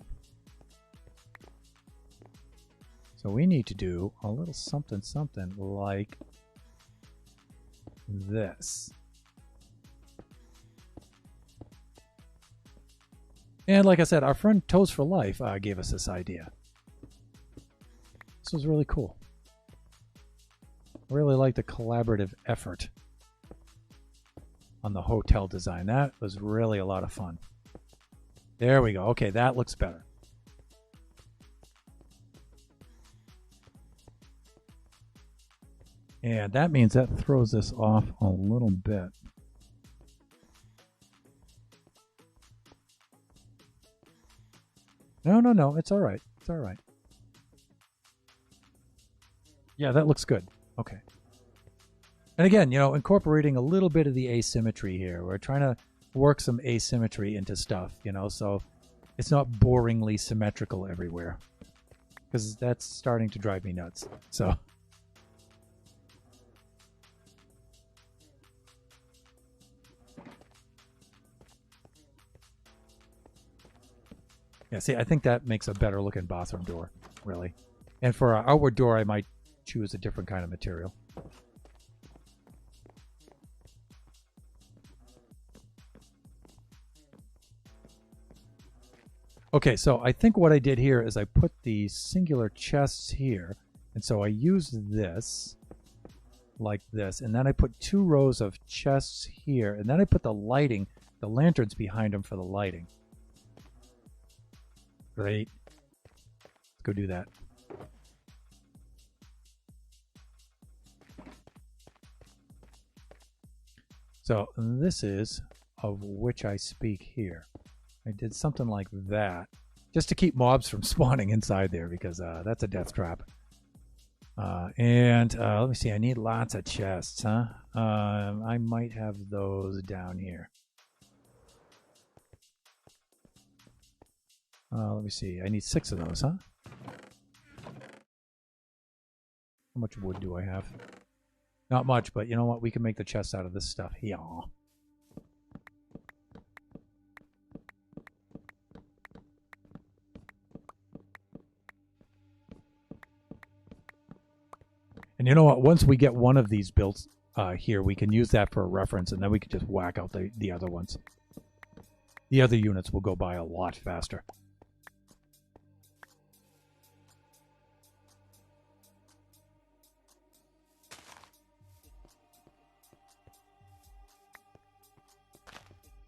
So we need to do a little something like this. And like I said, our friend Toes for Life gave us this idea. This was really cool. I really like the collaborative effort on the hotel design. That was really a lot of fun. There we go. Okay, that looks better. And that means that throws this off a little bit. No, it's all right. It's all right. Yeah, that looks good. Okay. And again, incorporating a little bit of the asymmetry here. We're trying to work some asymmetry into stuff, so it's not boringly symmetrical everywhere. Because that's starting to drive me nuts. So... Yeah, see, I think that makes a better looking bathroom door, really. And for our outward door, I might choose a different kind of material. Okay, so I think what I did here is I put the singular chests here. And so I used this like this. And then I put 2 rows of chests here. And then I put the lighting, the lanterns behind them for the lighting. Great. Let's go do that. So this is of which I speak here. I did something like that just to keep mobs from spawning inside there because that's a death trap. And let me see. I need lots of chests, huh? I might have those down here. Let me see. I need 6 of those, huh? How much wood do I have? Not much, but you know what? We can make the chests out of this stuff. Yeah. And you know what? Once we get one of these built here, we can use that for a reference, and then we can just whack out the other ones. The other units will go by a lot faster.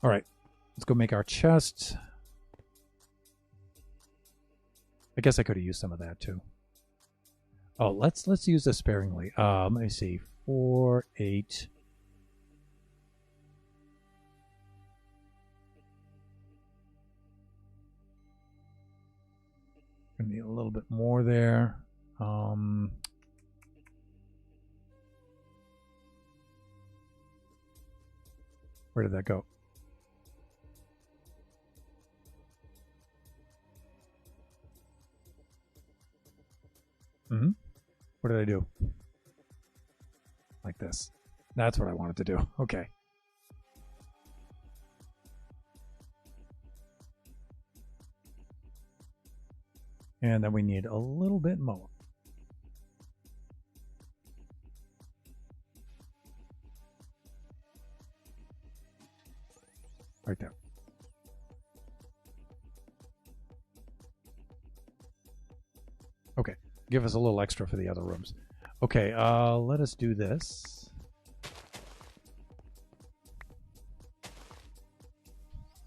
All right, let's go make our chest. I guess I could have used some of that too. Oh, let's use this sparingly. Let me see, 4, 8. Gonna need a little bit more there. Where did that go? What did I do? Like this. That's what I wanted to do. Okay. And then we need a little bit more. Right there. Okay, give us a little extra for the other rooms. Okay, let us do this.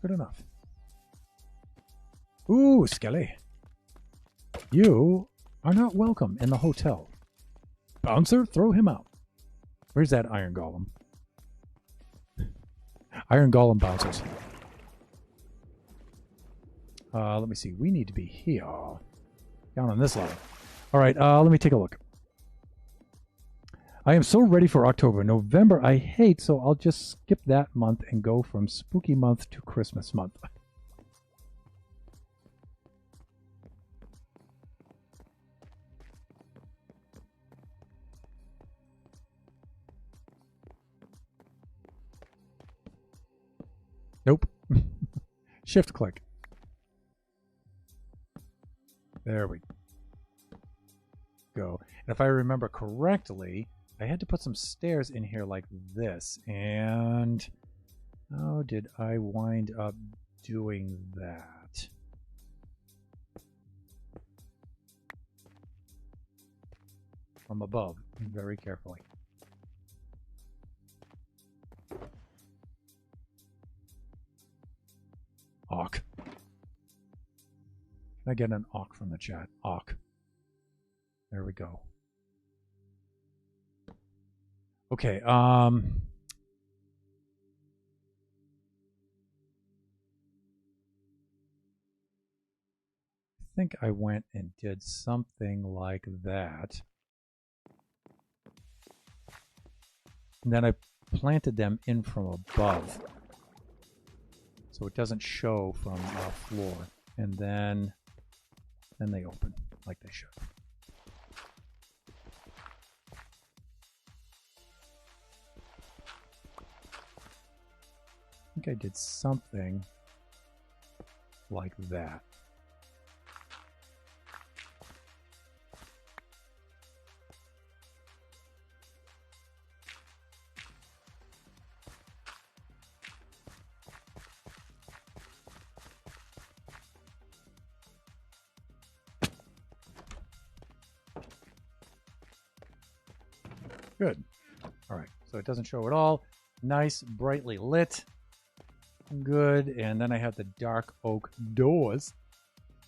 Good enough. Ooh, Skelly. You are not welcome in the hotel. Bouncer, throw him out. Where's that Iron Golem? Iron Golem bouncers. Let me see. We need to be here. Down on this level. All right, let me take a look. I am so ready for October. November I hate, so I'll just skip that month and go from spooky month to Christmas month. Nope. Shift click. There we go. And if I remember correctly, I had to put some stairs in here like this. And how did I wind up doing that? From above, very carefully. Awk. Can I get an awk from the chat? Awk. There we go. Okay, I think I went and did something like that. And then I planted them in from above. So it doesn't show from the floor. And then they open like they should. I think I did something like that. Good. All right, so it doesn't show at all. Nice, brightly lit. Good, and then I have the dark oak doors.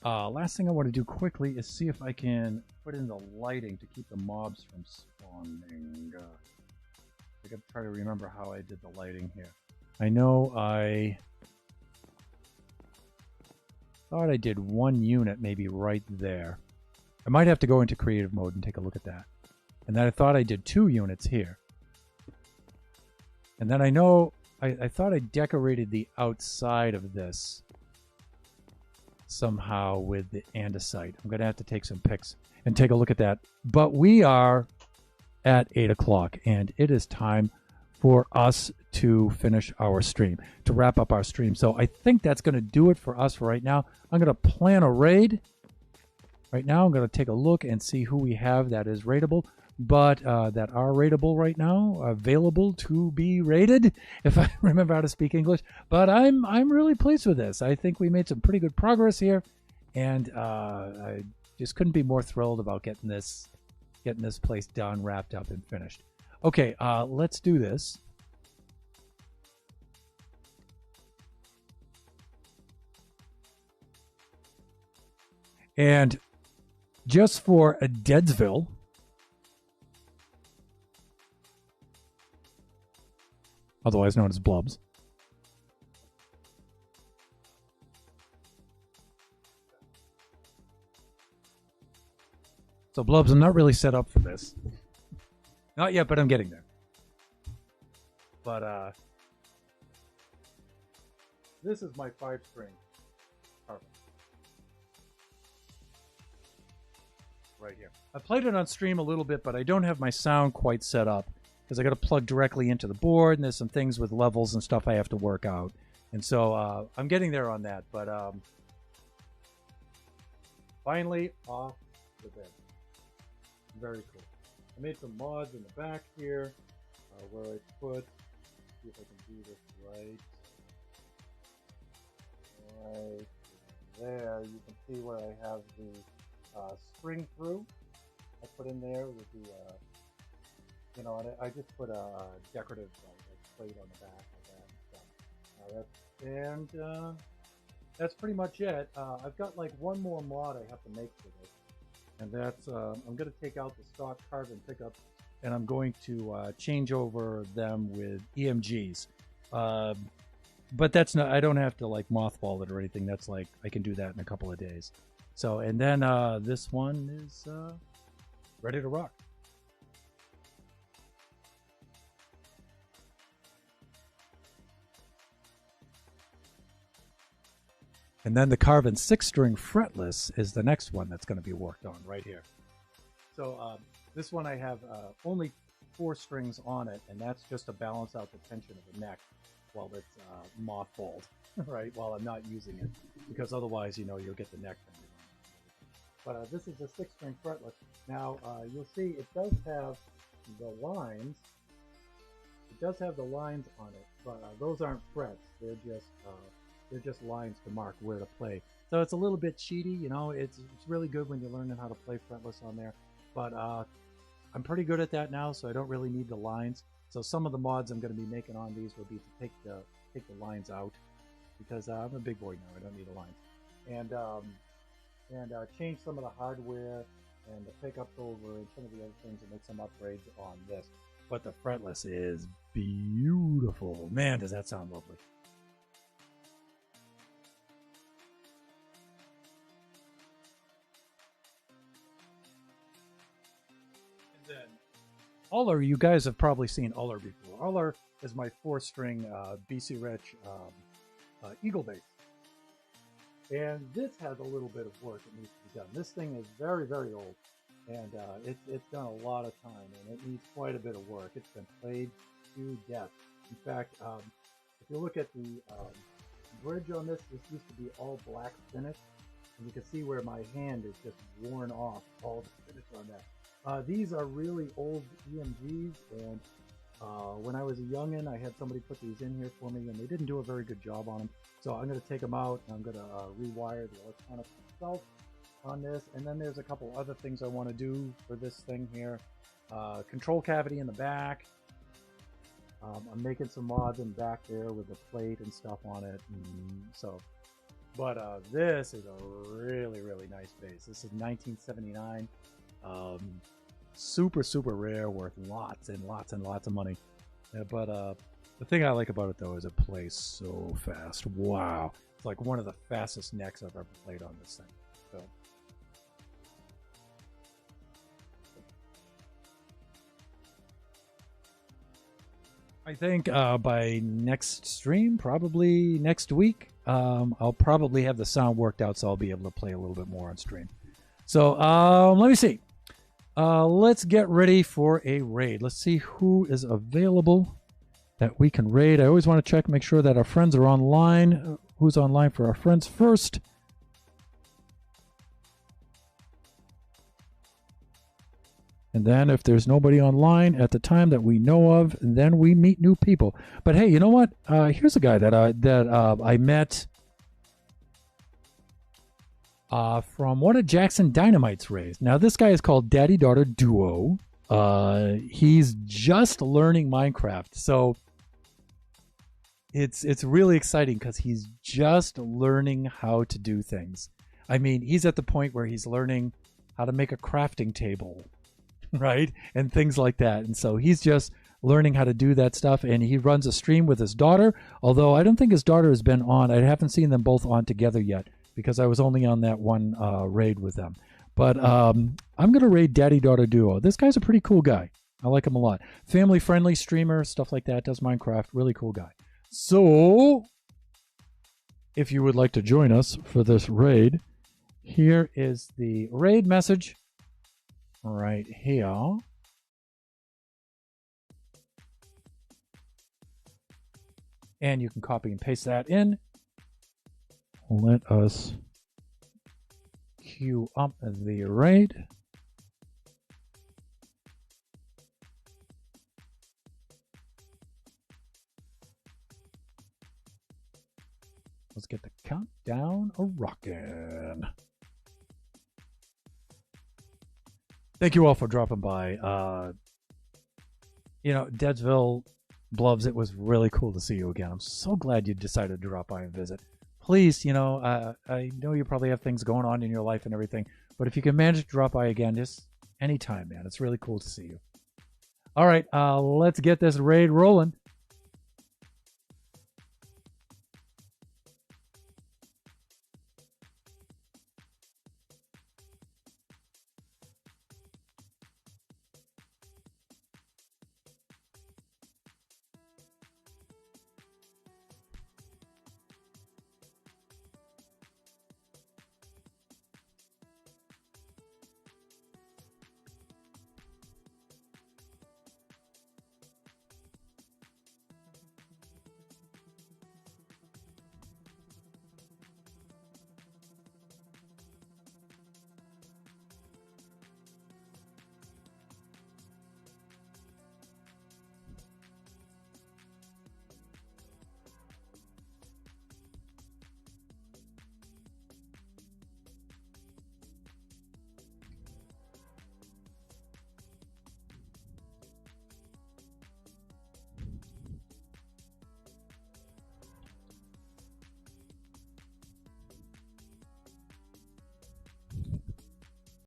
Last thing I want to do quickly is see if I can put in the lighting to keep the mobs from spawning. I gotta try to remember how I did the lighting here. I know I thought I did one unit maybe right there. I might have to go into creative mode and take a look at that. And then I thought I did 2 units here. And then I know I thought I decorated the outside of this somehow with the andesite. I'm going to have to take some pics and take a look at that. But we are at 8 o'clock, and it is time for us to finish our stream, to wrap up our stream. So I think that's going to do it for us for right now. I'm going to plan a raid. Right now, I'm going to take a look and see who we have that is raidable, but that are raidable right now, available to be raided, if I remember how to speak English. But I'm really pleased with this. I think we made some pretty good progress here, and I just couldn't be more thrilled about getting this place done, wrapped up, and finished. Okay, let's do this. And just for a Deadsville, otherwise known as Blubs. So Blubs, I'm not really set up for this. Not yet, but I'm getting there. But this is my 5-string harp. Right here. I played it on stream a little bit, but I don't have my sound quite set up because I got to plug directly into the board, and there's some things with levels and stuff I have to work out. And so I'm getting there on that, but finally off the bed. Very cool. I made some mods in the back here where I put, see if I can do this right there. You can see where I have the string through. I put in there with the, and I just put a decorative plate on the back like that. That's pretty much it. I've got like one more mod I have to make for this, and that's I'm going to take out the stock carbon pickups, and I'm going to change over them with EMGs. But that's not, I don't have to like mothball it or anything. That's like, I can do that in a couple of days. So, and then this one is ready to rock. And then the Carvin 6-string fretless is the next one that's going to be worked on right here. So this one I have only 4 strings on it, and that's just to balance out the tension of the neck while it's mothballed, right? While I'm not using it, because otherwise, you'll get the neck bending. But this is a 6-string fretless. Now you'll see it does have the lines. It does have the lines on it, but those aren't frets. They're just lines to mark where to play. So it's a little bit cheaty, It's really good when you're learning how to play fretless on there. But I'm pretty good at that now, so I don't really need the lines. So some of the mods I'm going to be making on these will be to take the lines out, because I'm a big boy now. I don't need the lines, and change some of the hardware and the pickups over and some of the other things and make some upgrades on this. But the fretless is beautiful. Man, does that sound lovely. And then Uller, you guys have probably seen Uller before. Uller is my 4-string BC Rich Eagle bass. And this has a little bit of work that needs to be done. This thing is very, very old, and it's done a lot of time, and it needs quite a bit of work. It's been played to death. In fact, if you look at the bridge on this used to be all black finish, and you can see where my hand is just worn off all the finish on that. These are really old EMGs, and when I was a youngin', I had somebody put these in here for me, and they didn't do a very good job on them. So I'm going to take them out, and I'm going to rewire the electronics itself on this. And then there's a couple other things I want to do for this thing here. Control cavity in the back. I'm making some mods in back there with the plate and stuff on it. But this is a really, really nice bass. This is 1979. Super, super rare, worth lots and lots and lots of money. But the thing I like about it, though, is it plays so fast. Wow. It's like one of the fastest necks I've ever played on this thing. So. I think by next stream, probably next week, I'll probably have the sound worked out, so I'll be able to play a little bit more on stream. So let me see. Let's get ready for a raid. Let's see who is available that we can raid. I always want to check, make sure that our friends are online. Who's online for our friends first? And then if there's nobody online at the time that we know of, then we meet new people. But hey, you know what? Here's a guy that I met from one of Jackson Dynamite's raids. Now, this guy is called Daddy Daughter Duo. He's just learning Minecraft, so it's really exciting because he's just learning how to do things. I mean, he's at the point where he's learning how to make a crafting table, right? And things like that. And so he's just learning how to do that stuff, and he runs a stream with his daughter, although I don't think his daughter has been on. I haven't seen them both on together yet because I was only on that one raid with them. But I'm going to raid Daddy Daughter Duo. This guy's a pretty cool guy. I like him a lot. Family-friendly streamer, stuff like that, does Minecraft. Really cool guy. So, if you would like to join us for this raid, here is the raid message right here. And you can copy and paste that in. Let us queue up the raid. Let's get the countdown a rockin'. Thank you all for dropping by. Deadsville Blubs, it was really cool to see you again. I'm so glad you decided to drop by and visit. Please, I know you probably have things going on in your life and everything, but if you can manage to drop by again, just anytime, man. It's really cool to see you. All right, let's get this raid rolling.